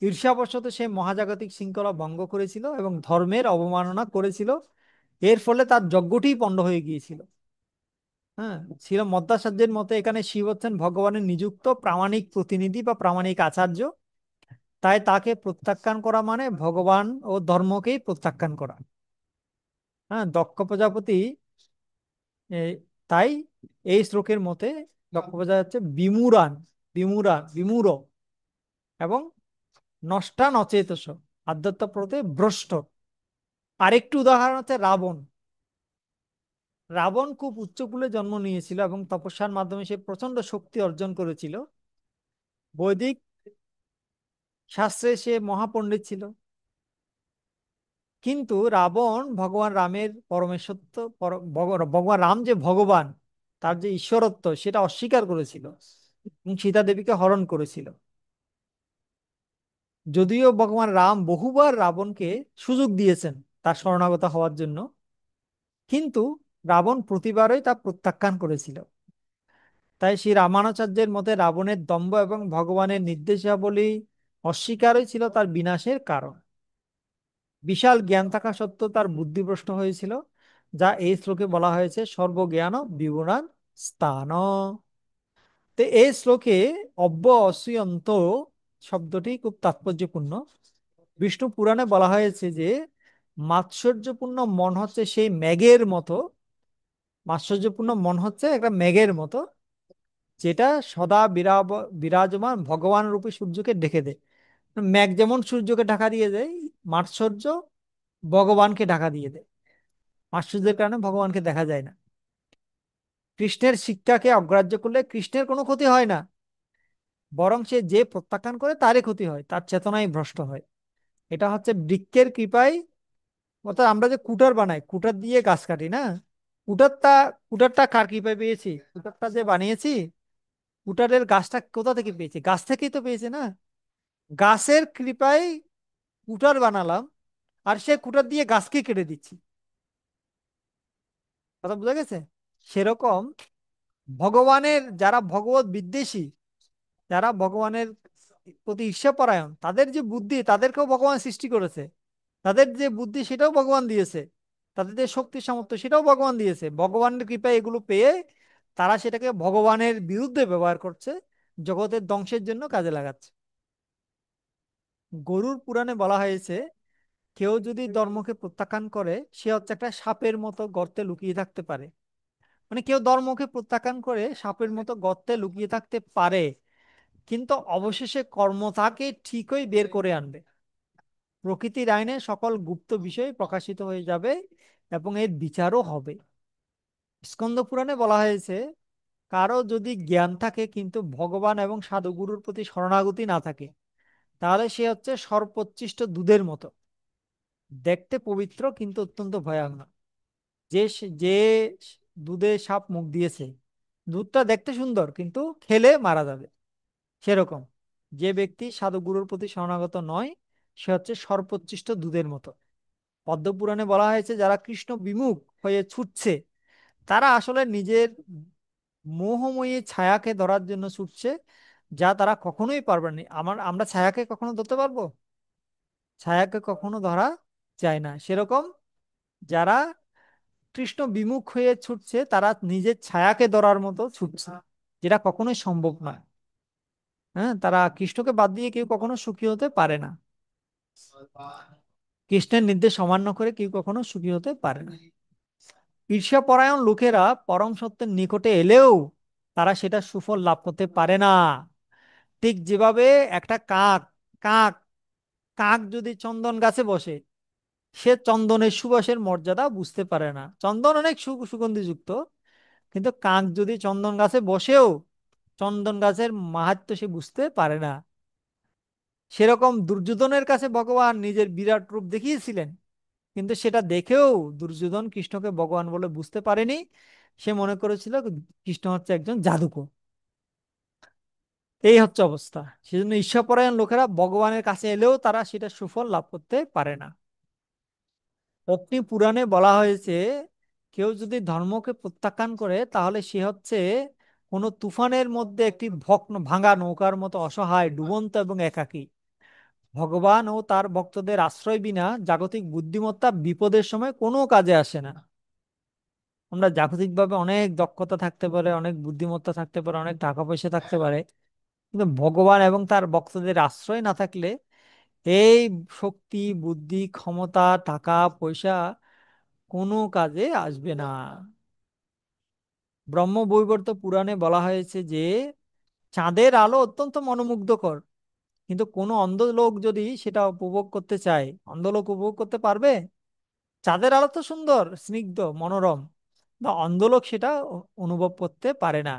ঈর্ষাবশত সে মহাজাগতিক শৃঙ্খলা ভঙ্গ করেছিল এবং ধর্মের অবমাননা করেছিল। এর ফলে তার যজ্ঞটি পণ্ড হয়ে গিয়েছিল। হ্যাঁ, ছিল মধ্যাচার্যের মতে এখানে শিব হচ্ছেন ভগবানের নিযুক্ত প্রামাণিক প্রতিনিধি বা প্রামাণিক আচার্য। তাই তাকে প্রত্যাখ্যান করা মানে ভগবান ও ধর্মকেই প্রত্যাখ্যান করা। হ্যাঁ, দক্ষ প্রজাপতি এ, তাই এই শ্লোকের মতে দক্ষ প্রজাপতি হচ্ছে বিমূঢ়ান, বিমূঢ় এবং নষ্টা নচেতস, আধ্যাত্ম প্রতি ভ্রষ্ট। আরেকটি উদাহরণ হচ্ছে রাবণ। রাবণ খুব উচ্চকুলে জন্ম নিয়েছিল এবং তপস্যার মাধ্যমে সে প্রচন্ড শক্তি অর্জন করেছিল। বৈদিক শাস্ত্রে সে মহাপণ্ডিত ছিল, কিন্তু রাবণ ভগবান রামের পরমেশ্বরত্ব, ভগবান রাম যে ভগবান, তার যে ঈশ্বরত্ব সেটা অস্বীকার করেছিল এবং সীতা দেবীকে হরণ করেছিল। যদিও ভগবান রাম বহুবার রাবণকে সুযোগ দিয়েছেন তার শরণাগত হওয়ার জন্য, কিন্তু রাবণ প্রতিবারই তা প্রত্যাখ্যান করেছিল। তাই শ্রী রামানুচার্যের মতে রাবণের দম্ভ এবং ভগবানের নির্দেশাবলী অস্বীকারই ছিল তার বিনাশের কারণ। বিশাল জ্ঞান থাকা সত্ত্বেও তার বুদ্ধি ভ্রষ্ট হয়েছিল, যা এই শ্লোকে বলা হয়েছে সর্বজ্ঞান বিগুণান স্থান। তো এই শ্লোকে অব্য অসুয়ন্ত শব্দটি খুব তাৎপর্যপূর্ণ। বিষ্ণু পুরাণে বলা হয়েছে যে মাৎসর্যপূর্ণ মন হচ্ছে সেই মেঘের মতো, মাৎসর্যপূর্ণ মন হচ্ছে একটা মেঘের মতো, যেটা সদা বিরাজমান ভগবান রূপী সূর্যকে ঢেকে দেয়। মেঘ যেমন সূর্যকে ঢাকা দিয়ে দেয়, মাৎসর্য ভগবানকে ঢাকা দিয়ে দেয়। মাৎসর্যের কারণে ভগবানকে দেখা যায় না। কৃষ্ণের শিক্ষাকে অগ্রাহ্য করলে কৃষ্ণের কোনো ক্ষতি হয় না, বরং সে যে প্রত্যাখ্যান করে তারই ক্ষতি হয়, তার চেতনাই ভ্রষ্ট হয়। এটা হচ্ছে বৃক্ষের কৃপায়। অর্থাৎ আমরা যে কুটার বানাই, কুটার দিয়ে গাছ কাটি না, কুটারটা কুটারটা কার কৃপায় পেয়েছি? কুটারটা যে বানিয়েছি, কুটারের গাছটা কোথা থেকে পেয়েছি? গাছ থেকেই তো পেয়েছি না। গাছের কৃপায় কুটার বানালাম, আর সে কুটার দিয়ে গাছকে কেটে দিচ্ছি। কথা বোঝা গেছে? সেরকম ভগবানের যারা ভগবত বিদ্বেষী, যারা ভগবানের প্রতি ঈর্ষাপরায়ণ, তাদের যে বুদ্ধি, তাদেরকেও ভগবান সৃষ্টি করেছে। তাদের যে বুদ্ধি সেটাও ভগবান দিয়েছে, তাদের যে শক্তি সামর্থ্য সেটাও ভগবান দিয়েছে। ভগবানের কৃপায় এগুলো পেয়ে তারা সেটাকে ভগবানের বিরুদ্ধে ব্যবহার করছে, জগতের ধ্বংসের জন্য কাজে লাগাচ্ছে। গরুর পুরাণে বলা হয়েছে কেউ যদি ধর্মকে প্রত্যাখ্যান করে সে হচ্ছে একটা সাপের মতো গর্তে লুকিয়ে থাকতে পারে। মানে কেউ ধর্মকে প্রত্যাখ্যান করে সাপের মতো গর্তে লুকিয়ে থাকতে পারে, কিন্তু অবশেষে কর্ম তাকে ঠিকই বের করে আনবে। প্রকৃতির আইনে সকল গুপ্ত বিষয় প্রকাশিত হয়ে যাবে এবং এর বিচারও হবে। স্কন্দ পুরাণে বলা হয়েছে কারো যদি জ্ঞান থাকে কিন্তু ভগবান এবং সাধুগুরুর প্রতি শরণাগতি না থাকে, তাহলে সে হচ্ছে সর্বোচ্ছিষ্ট দুধের মতো, দেখতে পবিত্র কিন্তু অত্যন্ত ভয়ানক। যে দুধে সাপ মুখ দিয়েছে, দুধটা দেখতে সুন্দর কিন্তু খেলে মারা যাবে। সেরকম যে ব্যক্তি সাধুগুরুর প্রতি শরণাগত নয়, সে হচ্ছে সর্বোচ্ছিষ্ট দুধের মতো। পদ্মপুরাণে বলা হয়েছে যারা কৃষ্ণ বিমুখ হয়ে ছুটছে, তারা আসলে নিজের মোহময়ী ছায়াকে ধরার জন্য ছুটছে, যা তারা কখনোই পারবে না। আমরা ছায়াকে কখনো ধরতে পারবো? ছায়াকে কখনো ধরা যায় না। সেরকম যারা কৃষ্ণ বিমুখ হয়ে ছুটছে তারা নিজের ছায়াকে ধরার মতো ছুটছে, যেটা কখনোই সম্ভব নয়। হ্যাঁ, তারা কৃষ্ণকে বাদ দিয়ে কেউ কখনো সুখী হতে পারে না। কৃষ্ণের নির্দেশ অমান্য করে কেউ কখনো সুখী হতে পারে না। ঈর্ষাপরায়ণ লোকেরা পরম সত্যের নিকটে এলেও তারা সেটা সুফল লাভ করতে পারে না। ঠিক যেভাবে একটা কাক কাক কাক যদি চন্দন গাছে বসে, সে চন্দনের সুবাসের মর্যাদা বুঝতে পারে না। চন্দন অনেক সুগন্ধিযুক্ত, কিন্তু কাক যদি চন্দন গাছে বসেও চন্দন গাছের মাহাত্ম্য সে বুঝতে পারে না। সেরকম দুর্যোধনের কাছে ভগবান নিজের বিরাট রূপ দেখিয়েছিলেন, কিন্তু সেটা দেখেও দুর্যোধন কৃষ্ণকে ভগবান বলে বুঝতে পারেনি। সে মনে করেছিল কৃষ্ণ হচ্ছে একজন জাদুকর। এই হচ্ছে অবস্থা। সেজন্য ঈশ্বরপরায়ণ লোকেরা ভগবানের কাছে এলেও তারা সেটা সুফল লাভ করতে পারে না। অগ্নি পুরাণে বলা হয়েছে কেউ যদি ধর্মকে প্রত্যাখ্যান করে তাহলে সে হচ্ছে কোনো তুফানের মধ্যে একটি ভাঙা নৌকার মতো অসহায়, ডুবন্ত এবং একাকী। ভগবান ও তার ভক্তদের আশ্রয় বিনা জাগতিক বুদ্ধিমত্তা বিপদের সময় কোনো কাজে আসে না। আমরা জাগতিকভাবে অনেক দক্ষতা থাকতে পারে, অনেক বুদ্ধিমত্তা থাকতে পারে, অনেক টাকা পয়সা থাকতে পারে, কিন্তু ভগবান এবং তার ভক্তদের আশ্রয় না থাকলে এই শক্তি, বুদ্ধি, ক্ষমতা, টাকা পয়সা কোনো কাজে আসবে না। ব্রহ্মবৈবর্ত পুরাণে বলা হয়েছে যে চাঁদের আলো অত্যন্ত মনোমুগ্ধকর, কিন্তু কোনো অন্ধ লোক যদি সেটা উপভোগ করতে চায়, অন্ধ লোক উপভোগ করতে পারবে? চাঁদের আলো তো সুন্দর, স্নিগ্ধ, মনোরম, বা অন্ধ লোক সেটা অনুভব করতে পারে না।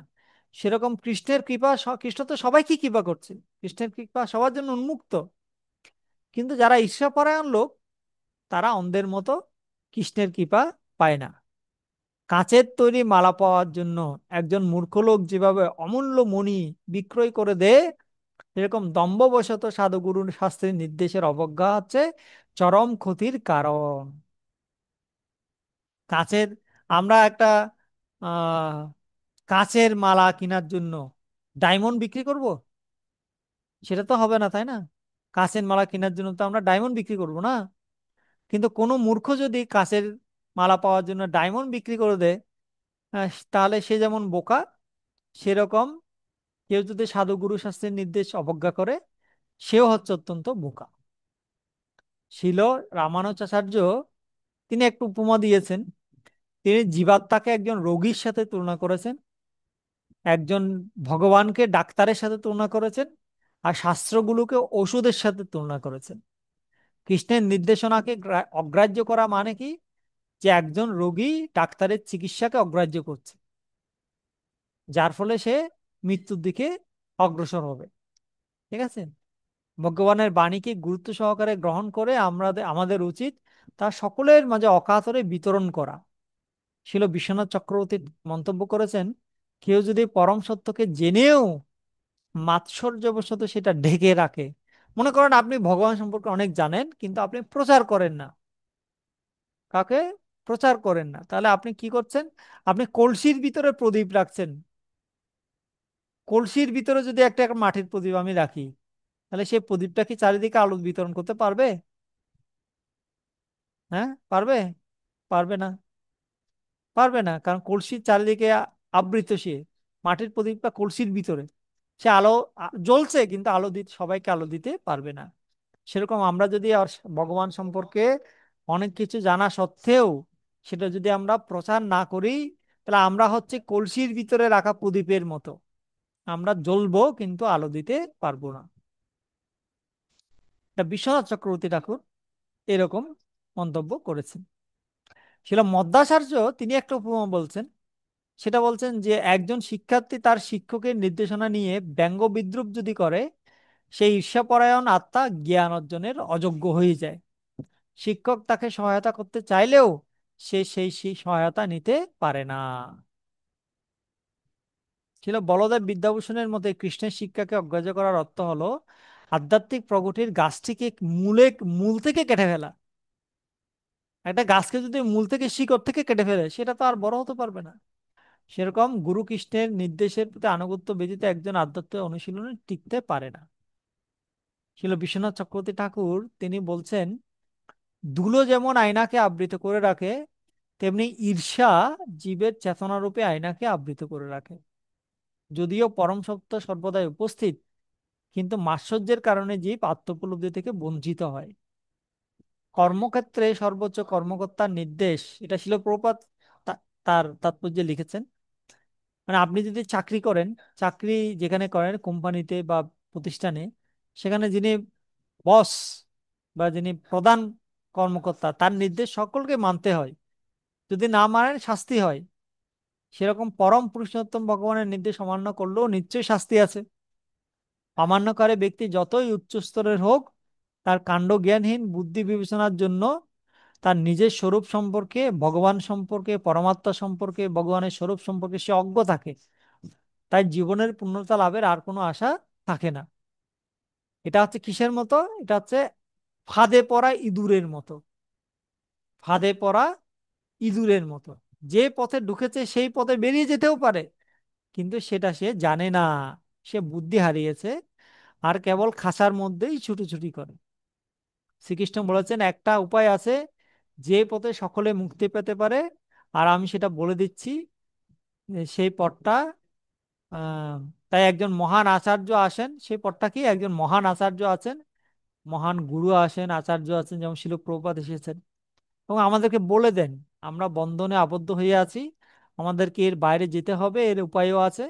সেরকম কৃষ্ণের কৃপা, কৃষ্ণ তো সবাইকে কৃপা করছে, কৃষ্ণের কৃপা সবার জন্য উন্মুক্ত, কিন্তু যারা ঈর্ষাপরায়ণ লোক তারা অন্ধের মতো কৃষ্ণের কৃপা পায় না। কাঁচের তৈরি মালা পাওয়ার জন্য একজন মূর্খ লোক যেভাবে অমূল্য মণি বিক্রয় করে দেয়, এরকম দম্ভবশত সাধুগুরুর শাস্ত্রের নির্দেশের অবজ্ঞা হচ্ছে চরম ক্ষতির কারণ। কাঁচের আমরা একটা আহ কাঁচের মালা কেনার জন্য ডায়মন্ড বিক্রি করব? সেটা তো হবে না, তাই না? কাঁচের মালা কেনার জন্য তো আমরা ডায়মন্ড বিক্রি করব না। কিন্তু কোনো মূর্খ যদি কাঁচের মালা পাওয়ার জন্য ডায়মন্ড বিক্রি করে দেয়, তাহলে সে যেমন বোকা, সেরকম কেউ যদি সাধু গুরু শাস্ত্রের নির্দেশ অবজ্ঞা করে, সেও হচ্ছে অত্যন্ত বোকা। ছিল রামানুজাচার্য, তিনি একটু উপমা দিয়েছেন। তিনি জীবাত্মাকে একজন রোগীর সাথে তুলনা করেছেন, একজন ভগবানকে ডাক্তারের সাথে তুলনা করেছেন, আর শাস্ত্রগুলোকে ওষুধের সাথে তুলনা করেছেন। কৃষ্ণের নির্দেশনাকে অগ্রাহ্য করা মানে কি? যে একজন রোগী ডাক্তারের চিকিৎসাকে অগ্রাহ্য করছে, যার ফলে সে মৃত্যুর দিকে অগ্রসর হবে। ঠিক আছে? ভগবানের বাণীকে গুরুত্ব সহকারে গ্রহণ করে আমরা আমাদের উচিত তা সকলের মাঝে অকাতরে বিতরণ করা। ছিল বিশ্বনাথ চক্রবর্তী মন্তব্য করেছেন, কেউ যদি পরম সত্যকে জেনেও মাৎসর্যবশত সেটা ঢেকে রাখে, মনে করেন আপনি ভগবান সম্পর্কে অনেক জানেন কিন্তু আপনি প্রচার করেন না, কাকে প্রচার করেন না, তাহলে আপনি কি করছেন? আপনি কলসির ভিতরে প্রদীপ রাখছেন। কলসির ভিতরে যদি একটা একটা মাটির প্রদীপ আমি রাখি, তাহলে সেই প্রদীপটা কি চারিদিকে আলো বিতরণ করতে পারবে? হ্যাঁ, পারবে? পারবে না। পারবে না, কারণ কলসির চারিদিকে আবৃত সে। মাটির প্রদীপটা কলসির ভিতরে, সে আলো জ্বলছে কিন্তু আলো দিতে, সবাইকে আলো দিতে পারবে না। সেরকম আমরা যদি ভগবান সম্পর্কে অনেক কিছু জানা সত্ত্বেও সেটা যদি আমরা প্রচার না করি, তাহলে আমরা হচ্ছে কলসির ভিতরে রাখা প্রদীপের মতো। আমরা জ্বলবো কিন্তু আলো দিতে পারবো না। এটা বিশ্বনাথ চক্রবর্তী ঠাকুর এরকম মন্তব্য করেছেন। ছিল মধ্যাচার্য, তিনি একটা উপমা বলছেন। সেটা বলছেন যে একজন শিক্ষার্থী তার শিক্ষকের নির্দেশনা নিয়ে ব্যঙ্গ বিদ্রুপ যদি করে, সেই ঈর্ষাপরায়ণ আত্মা জ্ঞান অর্জনের অযোগ্য হয়ে যায়। শিক্ষক তাকে সহায়তা করতে চাইলেও সে সেই সহায়তা নিতে পারে না। ছিল বলদেব বিদ্যাভূষণের মতে কৃষ্ণের শিক্ষাকে অগ্রাহ্য করার অর্থ হলো আধ্যাত্মিক প্রগতির গাছটিকে মূল থেকে কেটে ফেলা। একটা গাছকে যদি মূল থেকে শিকড় থেকে কেটে ফেলে, সেটা তো আর বড় হতে পারবে না। সেরকম গুরু কৃষ্ণের নির্দেশের প্রতি আনুগত্য ব্যতীত একজন আধ্যাত্মিক অনুশীলনে টিকতে পারে না। ছিল বিশ্বনাথ চক্রবর্তী ঠাকুর, তিনি বলছেন, ধুলো যেমন আয়নাকে আবৃত করে রাখে, তেমনি ঈর্ষা জীবের চেতনারূপে আয়নাকে আবৃত করে রাখে। যদিও পরম সত্য সর্বদাই উপস্থিত, কিন্তু মাৎসর্যের কারণে জীব আত্মোপলব্ধি থেকে বঞ্চিত হয়। কর্মক্ষেত্রে সর্বোচ্চ কর্মকর্তার নির্দেশ, এটা ছিল প্রপাত তার তাৎপর্যে লিখেছেন। মানে আপনি যদি চাকরি করেন, চাকরি যেখানে করেন কোম্পানিতে বা প্রতিষ্ঠানে, সেখানে যিনি বস বা যিনি প্রধান কর্মকর্তা, তার নির্দেশ সকলকে মানতে হয়। যদি না মানেন শাস্তি হয়। সেরকম পরম পুরুষোত্তম ভগবানের নির্দেশ অমান্য করলেও নিশ্চয়ই শাস্তি আছে। অমান্যকারী ব্যক্তি যতই উচ্চ স্তরের হোক, তার কাণ্ড জ্ঞানহীন বুদ্ধি বিবেচনার জন্য তার নিজের স্বরূপ সম্পর্কে, ভগবান সম্পর্কে, পরমাত্মা সম্পর্কে, ভগবানের স্বরূপ সম্পর্কে সে অজ্ঞ থাকে। তাই জীবনের পূর্ণতা লাভের আর কোনো আশা থাকে না। এটা হচ্ছে কিসের মতো? এটা হচ্ছে ফাঁদে পড়া ইঁদুরের মতো। ফাঁদে পড়া ইঁদুরের মতো, যে পথে ঢুকেছে সেই পথে বেরিয়ে যেতেও পারে, কিন্তু সেটা সে জানে না। সে বুদ্ধি হারিয়েছে, আর কেবল খাঁচার মধ্যেই ছুটোছুটি করে। শ্রীকৃষ্ণ বলেছেন একটা উপায় আছে, যে পথে সকলে মুক্তি পেতে পারে, আর আমি সেটা বলে দিচ্ছি। সেই পথটা, আহ তাই একজন মহান আচার্য আসেন। সেই পথটা কি? একজন মহান আচার্য আছেন, মহান গুরু আসেন, আচার্য আছেন, যেমন শিল প্রভুপাদ এসেছেন, এবং আমাদেরকে বলে দেন আমরা বন্ধনে আবদ্ধ হয়ে আছি, আমাদেরকে এর বাইরে যেতে হবে, এর উপায়ও আছে।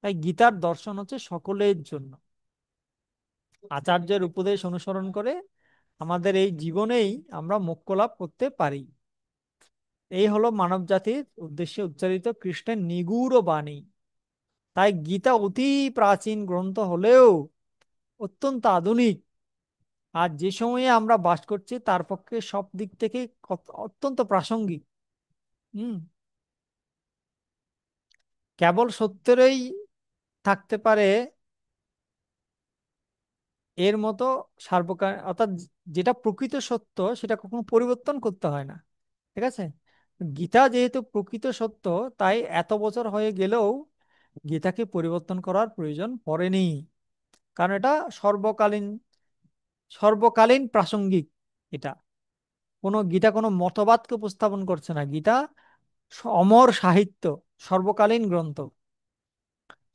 তাই গীতার দর্শন হচ্ছে সকলের জন্য। আচার্যের উপদেশ অনুসরণ করে আমাদের এই জীবনেই আমরা মোক্ষ লাভ করতে পারি। এই হলো মানব জাতির উদ্দেশ্যে উচ্চারিত কৃষ্ণের নিগূঢ় বাণী। তাই গীতা অতি প্রাচীন গ্রন্থ হলেও অত্যন্ত আধুনিক, আর যে সময়ে আমরা বাস করছি তার পক্ষে সব দিক থেকে অত্যন্ত প্রাসঙ্গিক। হুম। কেবল সত্যেরই থাকতে পারে এর মতো সার্বকাল, অর্থাৎ যেটা প্রকৃত সত্য সেটা কখনো পরিবর্তন করতে হয় না। ঠিক আছে? গীতা যেহেতু প্রকৃত সত্য, তাই এত বছর হয়ে গেলেও গীতাকে পরিবর্তন করার প্রয়োজন পড়েনি, কারণ এটা সর্বকালীন, সর্বকালীন প্রাসঙ্গিক। এটা গীতা কোনো মতবাদকে উপস্থাপন করছে না। গীতা অমর সাহিত্য, সর্বকালীন গ্রন্থ।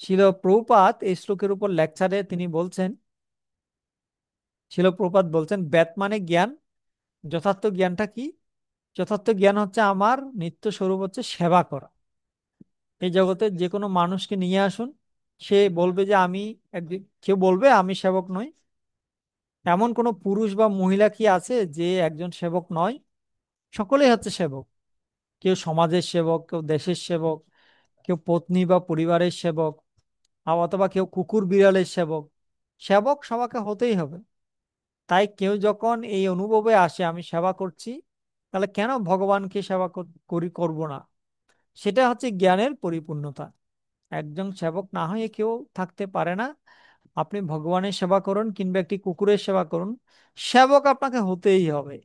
শিল প্রভুপাদ এই শ্লোকের উপর লেকচারে তিনি বলছেন, শিল প্রভুপাদ বলছেন, বেদ মানে জ্ঞান। যথার্থ জ্ঞানটা কি? যথার্থ জ্ঞান হচ্ছে আমার নিত্য স্বরূপ হচ্ছে সেবা করা। এই জগতে যে কোনো মানুষকে নিয়ে আসুন, সে বলবে যে আমি একদিন, কেউ বলবে আমি সেবক নই। এমন কোনো পুরুষ বা মহিলা কি আছে যে একজন সেবক নয়? সকলেই হচ্ছে সেবক। কেউ সমাজের সেবক, কেউ দেশের সেবক, কেউ পত্নী বা পরিবারের সেবক, অথবা কেউ কুকুর বিড়ালের সেবক। সেবক সবাইকে হতেই হবে। তাই কেউ যখন এই অনুভবে আসে আমি সেবা করছি, তাহলে কেন ভগবানকে সেবা করব না? সেটা হচ্ছে জ্ঞানের পরিপূর্ণতা। একজন সেবক না হয়ে কেউ থাকতে পারে না। আপনি ভগবানের সেবা করুন কিংবা একটি কুকুরের সেবা করুন, সেবক আপনাকে হতেই হবে।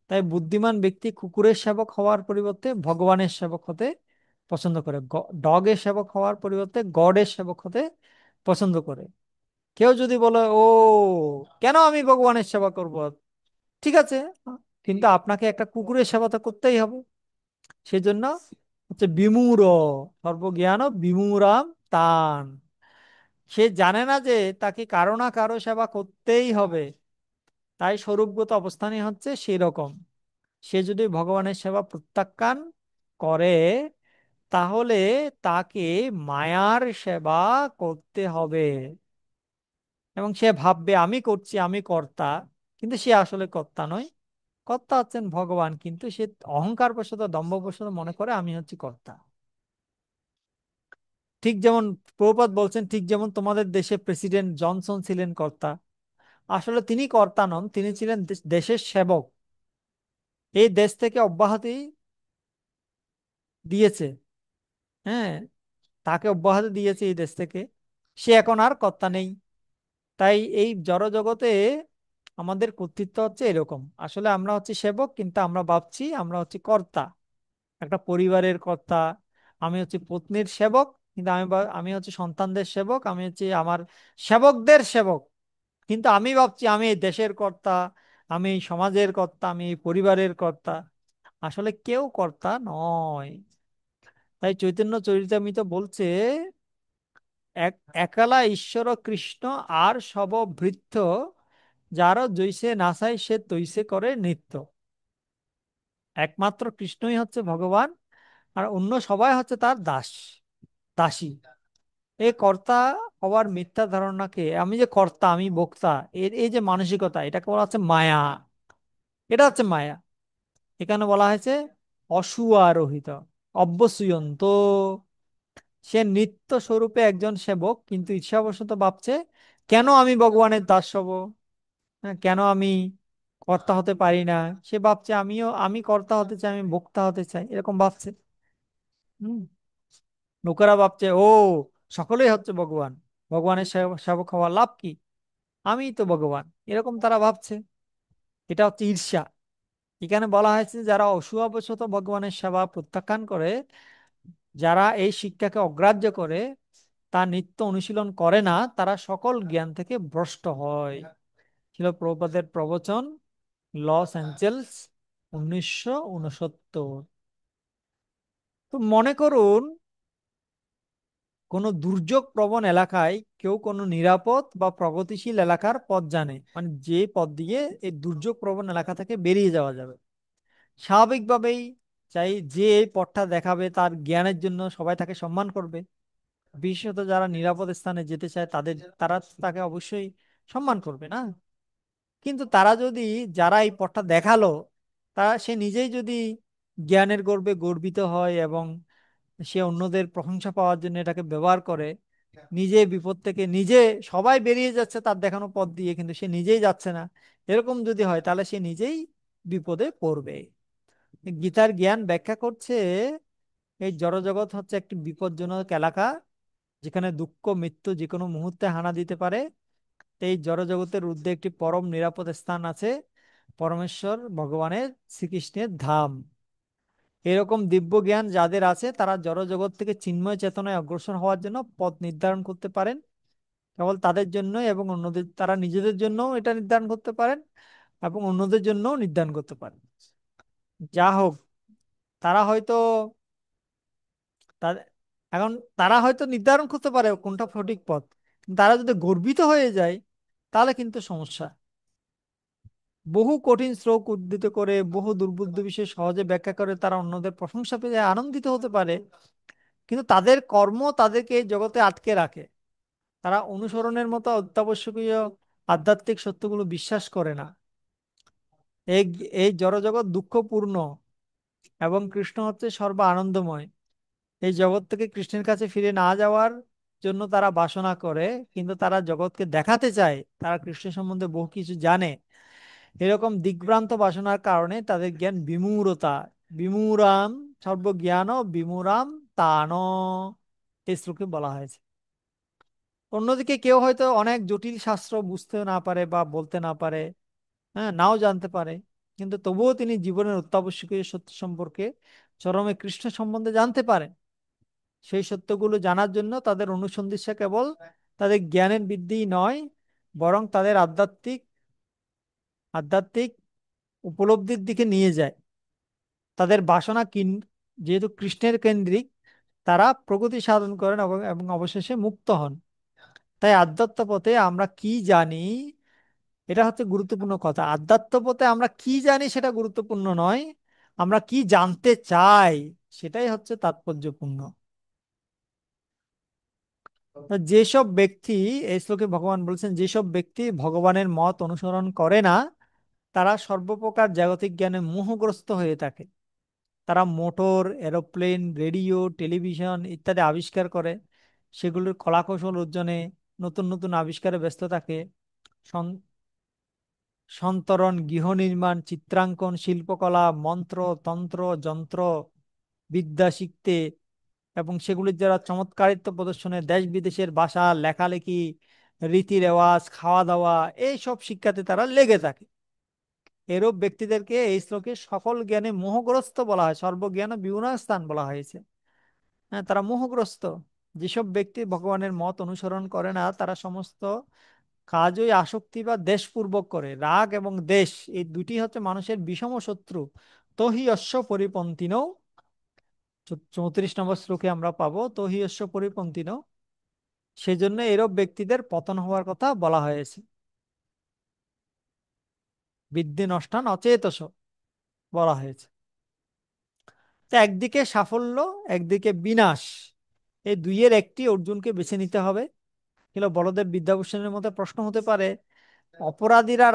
তাই বুদ্ধিমান ব্যক্তি কুকুরের সেবক হওয়ার পরিবর্তে ভগবানের সেবক হতে পছন্দ করে, ডগের সেবক হওয়ার পরিবর্তে গডের সেবক হতে পছন্দ করে। কেউ যদি বলে, ও কেন আমি ভগবানের সেবা করব, ঠিক আছে, কিন্তু আপনাকে একটা কুকুরের সেবা তো করতেই হবে। সেজন্য হচ্ছে বিমূঢ়, সর্বজ্ঞান বিমূঢ়াম তান। সে জানে না যে তাকে কারো না কারো সেবা করতেই হবে। তাই স্বরূপগত অবস্থানই হচ্ছে সেই রকম। সে যদি ভগবানের সেবা প্রত্যাখ্যান করে, তাহলে তাকে মায়ার সেবা করতে হবে। এবং সে ভাববে আমি করছি, আমি কর্তা। কিন্তু সে আসলে কর্তা নয়। কর্তা হচ্ছেন ভগবান, কিন্তু সে অহংকার বশত, দম্ভবশত মনে করে আমি হচ্ছি কর্তা। ঠিক যেমন প্রভুপাদ বলছেন, ঠিক যেমন তোমাদের দেশে প্রেসিডেন্ট জনসন ছিলেন কর্তা, আসলে তিনি কর্তা নন, তিনি ছিলেন দেশের সেবক। এই দেশ থেকে অব্যাহতি দিয়েছে। হ্যাঁ, তাকে অব্যাহতি দিয়েছে এই দেশ থেকে। সে এখন আর কর্তা নেই। তাই এই জড় জগতে আমাদের কর্তৃত্ব হচ্ছে এরকম। আসলে আমরা হচ্ছে সেবক, কিন্তু আমরা ভাবছি আমরা হচ্ছে কর্তা, একটা পরিবারের কর্তা। আমি হচ্ছে পত্নীর সেবক, কিন্তু আমি হচ্ছে সন্তানদের সেবক, আমি হচ্ছে আমার সেবকদের সেবক। কিন্তু আমি ভাবছি আমি এই দেশের কর্তা, আমি এই সমাজের কর্তা, আমি এই পরিবারের কর্তা। আসলে কেউ কর্তা নয়। তাই চৈতন্য চরিতামৃত বলছে, এক একলা ঈশ্বর কৃষ্ণ আর সব ভৃত্য, যার জৈসে নাসায় সে তৈসে করে নৃত্য। একমাত্র কৃষ্ণই হচ্ছে ভগবান, আর অন্য সবাই হচ্ছে তার দাস, দাসী। এই কর্তা হওয়ার মিথ্যা ধারণাকে, আমি যে কর্তা আমি ভোক্তা, এর এই যে মানসিকতা, এটাকে বলা হচ্ছে মায়া। এটা হচ্ছে মায়া। এখানে বলা হয়েছে অসুয়ারোহিত, অভ্যসুয়ন্ত। সে নিত্য স্বরূপে একজন সেবক, কিন্তু ইচ্ছাবশত ভাবছে কেন আমি ভগবানের দাস হব, হ্যাঁ, কেন আমি কর্তা হতে পারি না। সে ভাবছে আমি কর্তা হতে চাই, আমি ভোক্তা হতে চাই, এরকম ভাবছে। হুম। লোকেরা ভাবছে ও সকলেই হচ্ছে ভগবান, ভগবানের সেবক হওয়ার লাভ কি, আমিই তো ভগবান, এরকম তারা ভাবছে। এটা হচ্ছে ঈর্ষা। এখানে বলা হয়েছে যারা অসুয়াবশত ভগবানের সেবা প্রত্যাখ্যান করে, যারা এই শিক্ষাকে অগ্রাহ্য করে, তা নিত্য অনুশীলন করে না, তারা সকল জ্ঞান থেকে ভ্রষ্ট হয়। ছিল প্রভুপাদের প্রবচন, লস অ্যাঞ্জেলস, 1969। তো মনে করুন কোনো দুর্যোগ প্রবণ এলাকায় কেউ কোনো নিরাপদ বা প্রগতিশীল এলাকার পথ জানে, মানে যে পথ দিয়ে এই দুর্যোগ প্রবণ এলাকা থেকে বেরিয়ে যাওয়া যাবে। স্বাভাবিকভাবেই চাই যে এই পথটা দেখাবে তার জ্ঞানের জন্য সবাই তাকে সম্মান করবে। বিশেষত যারা নিরাপদ স্থানে যেতে চায় তারা তাকে অবশ্যই সম্মান করবে না। কিন্তু তারা যদি, যারা এই পথটা দেখালো, সে নিজেই যদি জ্ঞানের গর্বে গর্বিত হয় এবং সে অন্যদের প্রশংসা পাওয়ার জন্য এটাকে ব্যবহার করে, নিজে বিপদ থেকে নিজে, সবাই বেরিয়ে যাচ্ছে তার দেখানো পথ দিয়ে কিন্তু সে নিজেই যাচ্ছে না, এরকম যদি হয় তাহলে সে নিজেই বিপদে পড়বে। গীতার জ্ঞান ব্যাখ্যা করছে এই জড়জগৎ হচ্ছে একটি বিপজ্জনক এলাকা, যেখানে দুঃখ মৃত্যু যে কোনো মুহূর্তে হানা দিতে পারে। এই জড়জগতের ঊর্ধ্বে একটি পরম নিরাপদ স্থান আছে, পরমেশ্বর ভগবানের, শ্রীকৃষ্ণের ধাম। এরকম দিব্য জ্ঞান যাদের আছে তারা জড়জগৎ থেকে চিন্ময় চেতনায় অগ্রসর হওয়ার জন্য পথ নির্ধারণ করতে পারেন। কেবল তাদের জন্য এবং অন্যদের, তারা নিজেদের জন্য এটা নির্ধারণ করতে পারেন। এবং অন্যদের জন্য নির্ধারণ করতে পারে। যা হোক, তারা হয়তো তাদের এখন তারা হয়তো নির্ধারণ করতে পারে কোনটা সঠিক পথ, কিন্তু তারা যদি গর্বিত হয়ে যায় তাহলে কিন্তু সমস্যা। বহু কঠিন শ্লোক উদ্ধৃত করে, বহু দুর্বোধ্য বিষয় সহজে ব্যাখ্যা করে তারা অন্যদের প্রশংসা পেয়ে আনন্দিত হতে পারে, কিন্তু তাদের কর্ম তাদেরকে এই জগতে আটকে রাখে। তারা অনুসরণের মতো অত্যাবশ্যকীয় আধ্যাত্মিক সত্যগুলো বিশ্বাস করে না। এই এই জড়জগৎ দুঃখপূর্ণ এবং কৃষ্ণ হচ্ছে সর্ব আনন্দময়। এই জগৎ থেকে কৃষ্ণের কাছে ফিরে না যাওয়ার জন্য তারা বাসনা করে, কিন্তু তারা জগৎকে দেখাতে চায় তারা কৃষ্ণ সম্বন্ধে বহু কিছু জানে। এরকম দিগ্ভ্রান্ত বাসনার কারণে তাদের জ্ঞান বিমূঢ়তা। বিমূঢ়াম সর্বজ্ঞান বিমূঢ়াম তান, এই শ্লোকে বলা হয়েছে। অন্যদিকে কেউ হয়তো অনেক জটিল শাস্ত্র বুঝতে না পারে বা বলতে না পারে, হ্যাঁ, নাও জানতে পারে, কিন্তু তবুও তিনি জীবনের অত্যাবশ্যকীয় সত্য সম্পর্কে, চরমে কৃষ্ণ সম্বন্ধে জানতে পারেন। সেই সত্যগুলো জানার জন্য তাদের অনুসন্ধিৎসা কেবল তাদের জ্ঞানের বৃদ্ধি নয়, বরং তাদের আধ্যাত্মিক আধ্যাত্মিক উপলব্ধির দিকে নিয়ে যায়। তাদের বাসনা যেহেতু কৃষ্ণের কেন্দ্রিক, তারা প্রগতি সাধন করেন এবং এবং অবশেষে মুক্ত হন। তাই আধ্যাত্ম পথে আমরা কি জানি, এটা হচ্ছে গুরুত্বপূর্ণ কথা। আধ্যাত্ম পথে আমরা কি জানি সেটা গুরুত্বপূর্ণ নয়, আমরা কি জানতে চাই সেটাই হচ্ছে তাৎপর্যপূর্ণ। তো যেসব ব্যক্তি, এই শ্লোকে ভগবান বলছেন, যেসব ব্যক্তি ভগবানের মত অনুসরণ করে না তারা সর্বপ্রকার জাগতিক জ্ঞানে মোহগ্রস্ত হয়ে থাকে। তারা মোটর, এরোপ্লেন, রেডিও, টেলিভিশন ইত্যাদি আবিষ্কার করে, সেগুলোর কলাকৌশল অর্জনে নতুন নতুন আবিষ্কারে ব্যস্ত থাকে। সন- সন্তরণ, গৃহ নির্মাণ, চিত্রাঙ্কন, শিল্পকলা, মন্ত্র, তন্ত্র, যন্ত্র বিদ্যা শিখতে এবং সেগুলির যারা চমৎকারিত্ব প্রদর্শনে দেশ বিদেশের ভাষা, লেখালেখি, রীতি রেওয়াজ, খাওয়া দাওয়া, এইসব শিক্ষাতে তারা লেগে থাকে। এরূপ ব্যক্তিদেরকে এই শ্লোকে সকল জ্ঞানে মোহগ্রস্ত বলা হয়, সর্বজ্ঞান বিগুণ স্থান বলা হয়েছে। হ্যাঁ, তারা মোহগ্রস্ত। যেসব ব্যক্তি ভগবানের মত অনুসরণ করে না তারা সমস্ত কাজই আসক্তি বা দেশপূর্বক করে। রাগ এবং দেশ, এই দুটি হচ্ছে মানুষের বিষম শত্রু। তহি অশ্ব পরিপন্থিনৌ, 34 নম্বর শ্লোকে আমরা পাবো তহি অশ্ব পরিপন্থিনৌ। সেজন্য এরূপ ব্যক্তিদের পতন হওয়ার কথা বলা হয়েছে। বিদ্যে নষ্টান অচেতস বলা হয়েছে। তো একদিকে সাফল্য, একদিকে বিনাশ, এই দুইয়ের একটি অর্জুনকে বেছে নিতে হবে। কিংবা বলদেব বিদ্যাভূষণের মধ্যে প্রশ্ন হতে পারে, অপরাধীরা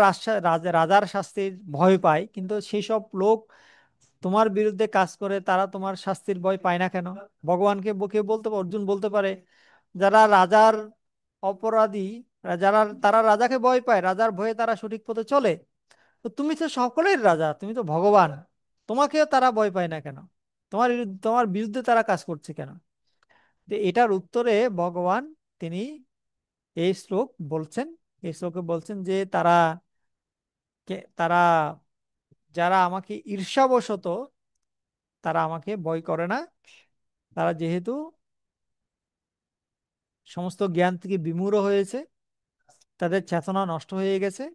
রাজার শাস্তির ভয় পায়, কিন্তু সেই সব লোক তোমার বিরুদ্ধে কাজ করে তারা তোমার শাস্তির ভয় পায় না কেন? ভগবানকে কেউ অর্জুন বলতে পারে, যারা রাজার অপরাধী, তারা রাজাকে ভয় পায়, রাজার ভয়ে তারা সঠিক পথে চলে। তো তুমি তো সকলের রাজা, তুমি তো ভগবান, তোমাকেও তারা ভয় পায় না কেন? তোমার বিরুদ্ধে তারা কাজ করছে কেন? তো এটার উত্তরে ভগবান তিনি এই শ্লোক বলছেন। এই শ্লোকে বলছেন যে তারা যারা আমাকে ঈর্ষাবশত, তারা আমাকে ভয় করে না। তারা যেহেতু সমস্ত জ্ঞান থেকে বিমূঢ় হয়েছে, তাদের চেতনা নষ্ট হয়ে গেছে,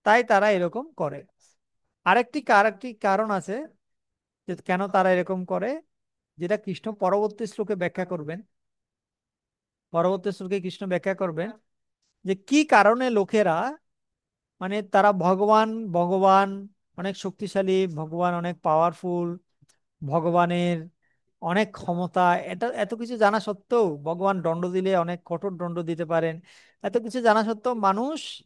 তাই তারা এরকম করে। আরেকটি কারণ আছে যে কেন তারা এরকম করে, যেটা কৃষ্ণ পরবর্তী শ্লোকে ব্যাখ্যা করবেন। পরবর্তী শ্লোকে কৃষ্ণ ব্যাখ্যা করবেন যে কি কারণে লোকেরা, মানে তারা ভগবান ভগবান অনেক শক্তিশালী, ভগবান অনেক পাওয়ারফুল, ভগবানের অনেক ক্ষমতা, এটা এত কিছু জানা সত্ত্বেও, ভগবান দণ্ড দিলে অনেক কঠোর দণ্ড দিতে পারেন, এত কিছু জানা সত্ত্বেও মানুষ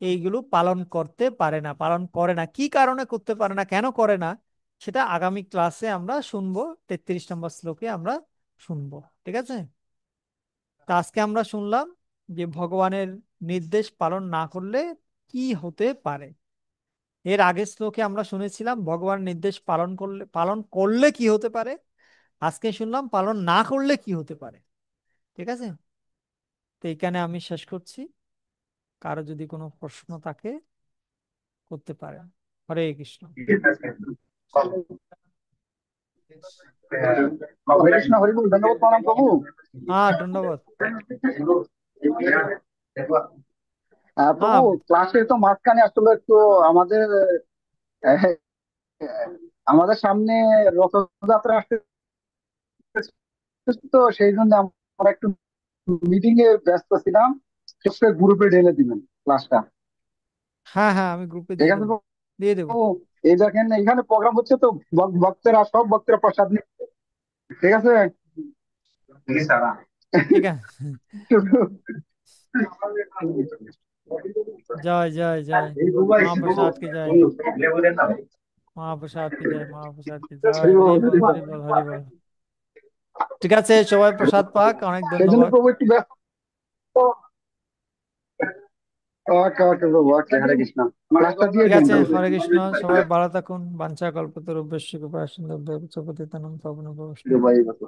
এইগুলো পালন করতে পারে না, পালন করে না। কি কারণে করতে পারে না, কেন করে না, সেটা আগামী ক্লাসে আমরা শুনবো। 33 নম্বর শ্লোকে আমরা শুনবো। ঠিক আছে? তা আজকে আমরা শুনলাম যে ভগবানের নির্দেশ পালন না করলে কি হতে পারে। এর আগের শ্লোকে আমরা শুনেছিলাম ভগবান নির্দেশ পালন করলে কি হতে পারে। আজকে শুনলাম পালন না করলে কি হতে পারে। ঠিক আছে? তো এইখানে আমি শেষ করছি। কারো যদি কোনো প্রশ্ন থাকে করতে পারেন। হরে কৃষ্ণ। হরে কৃষ্ণ, হরি বল, ধন্যবাদ, প্রণাম প্রভু। হ্যাঁ, ধন্যবাদ। প্রভু, হ্যাঁ ক্লাসে তো মাঝখানে আসলে একটু আমাদের আহ, আমাদের সামনে রথযাত্রা আসতে, তো সেই জন্য আমরা একটু মিটিং এ ব্যস্ত ছিলাম। শেষে গ্রুপে ঢেলে দিবেন ক্লাসটা। হ্যাঁ হ্যাঁ, আমি গ্রুপে ঠিক দিয়ে আছে দেবো, প্রভু। দিয়ে দেবো। এই দেখেন এখানে প্রোগ্রাম হচ্ছে তো, ভক্তরা সব ভক্তরা প্রসাদ নিচ্ছে। ঠিক আছে। ঠিক আছে। জয় জয় জয়। মহাপ্রসাদ কি জয়। মহাপ্রসাদ কি জয়, মহাপ্রসাদ কি জয়, হরি বল হরি বল হরি বল। ঠিক আছে, সবাই প্রসাদ পাক, অনেক সেই জন্য ধন্যবাদ। প্রভু একটু ব্যস্ত। ওকে ওকে প্রভু, ওকে, হরে কৃষ্ণ। ক্লাসটা দিয়ে ঠিক দিন আছে, প্রভু। হরে কৃষ্ণ, সবাই ভালো থাকুন। বাঞ্ছা কল্পতরুভ্যশ্চ কৃপা সিন্ধুভ্যেব চ পতিতানাং পাবন ভবঃ। জয় বাবা।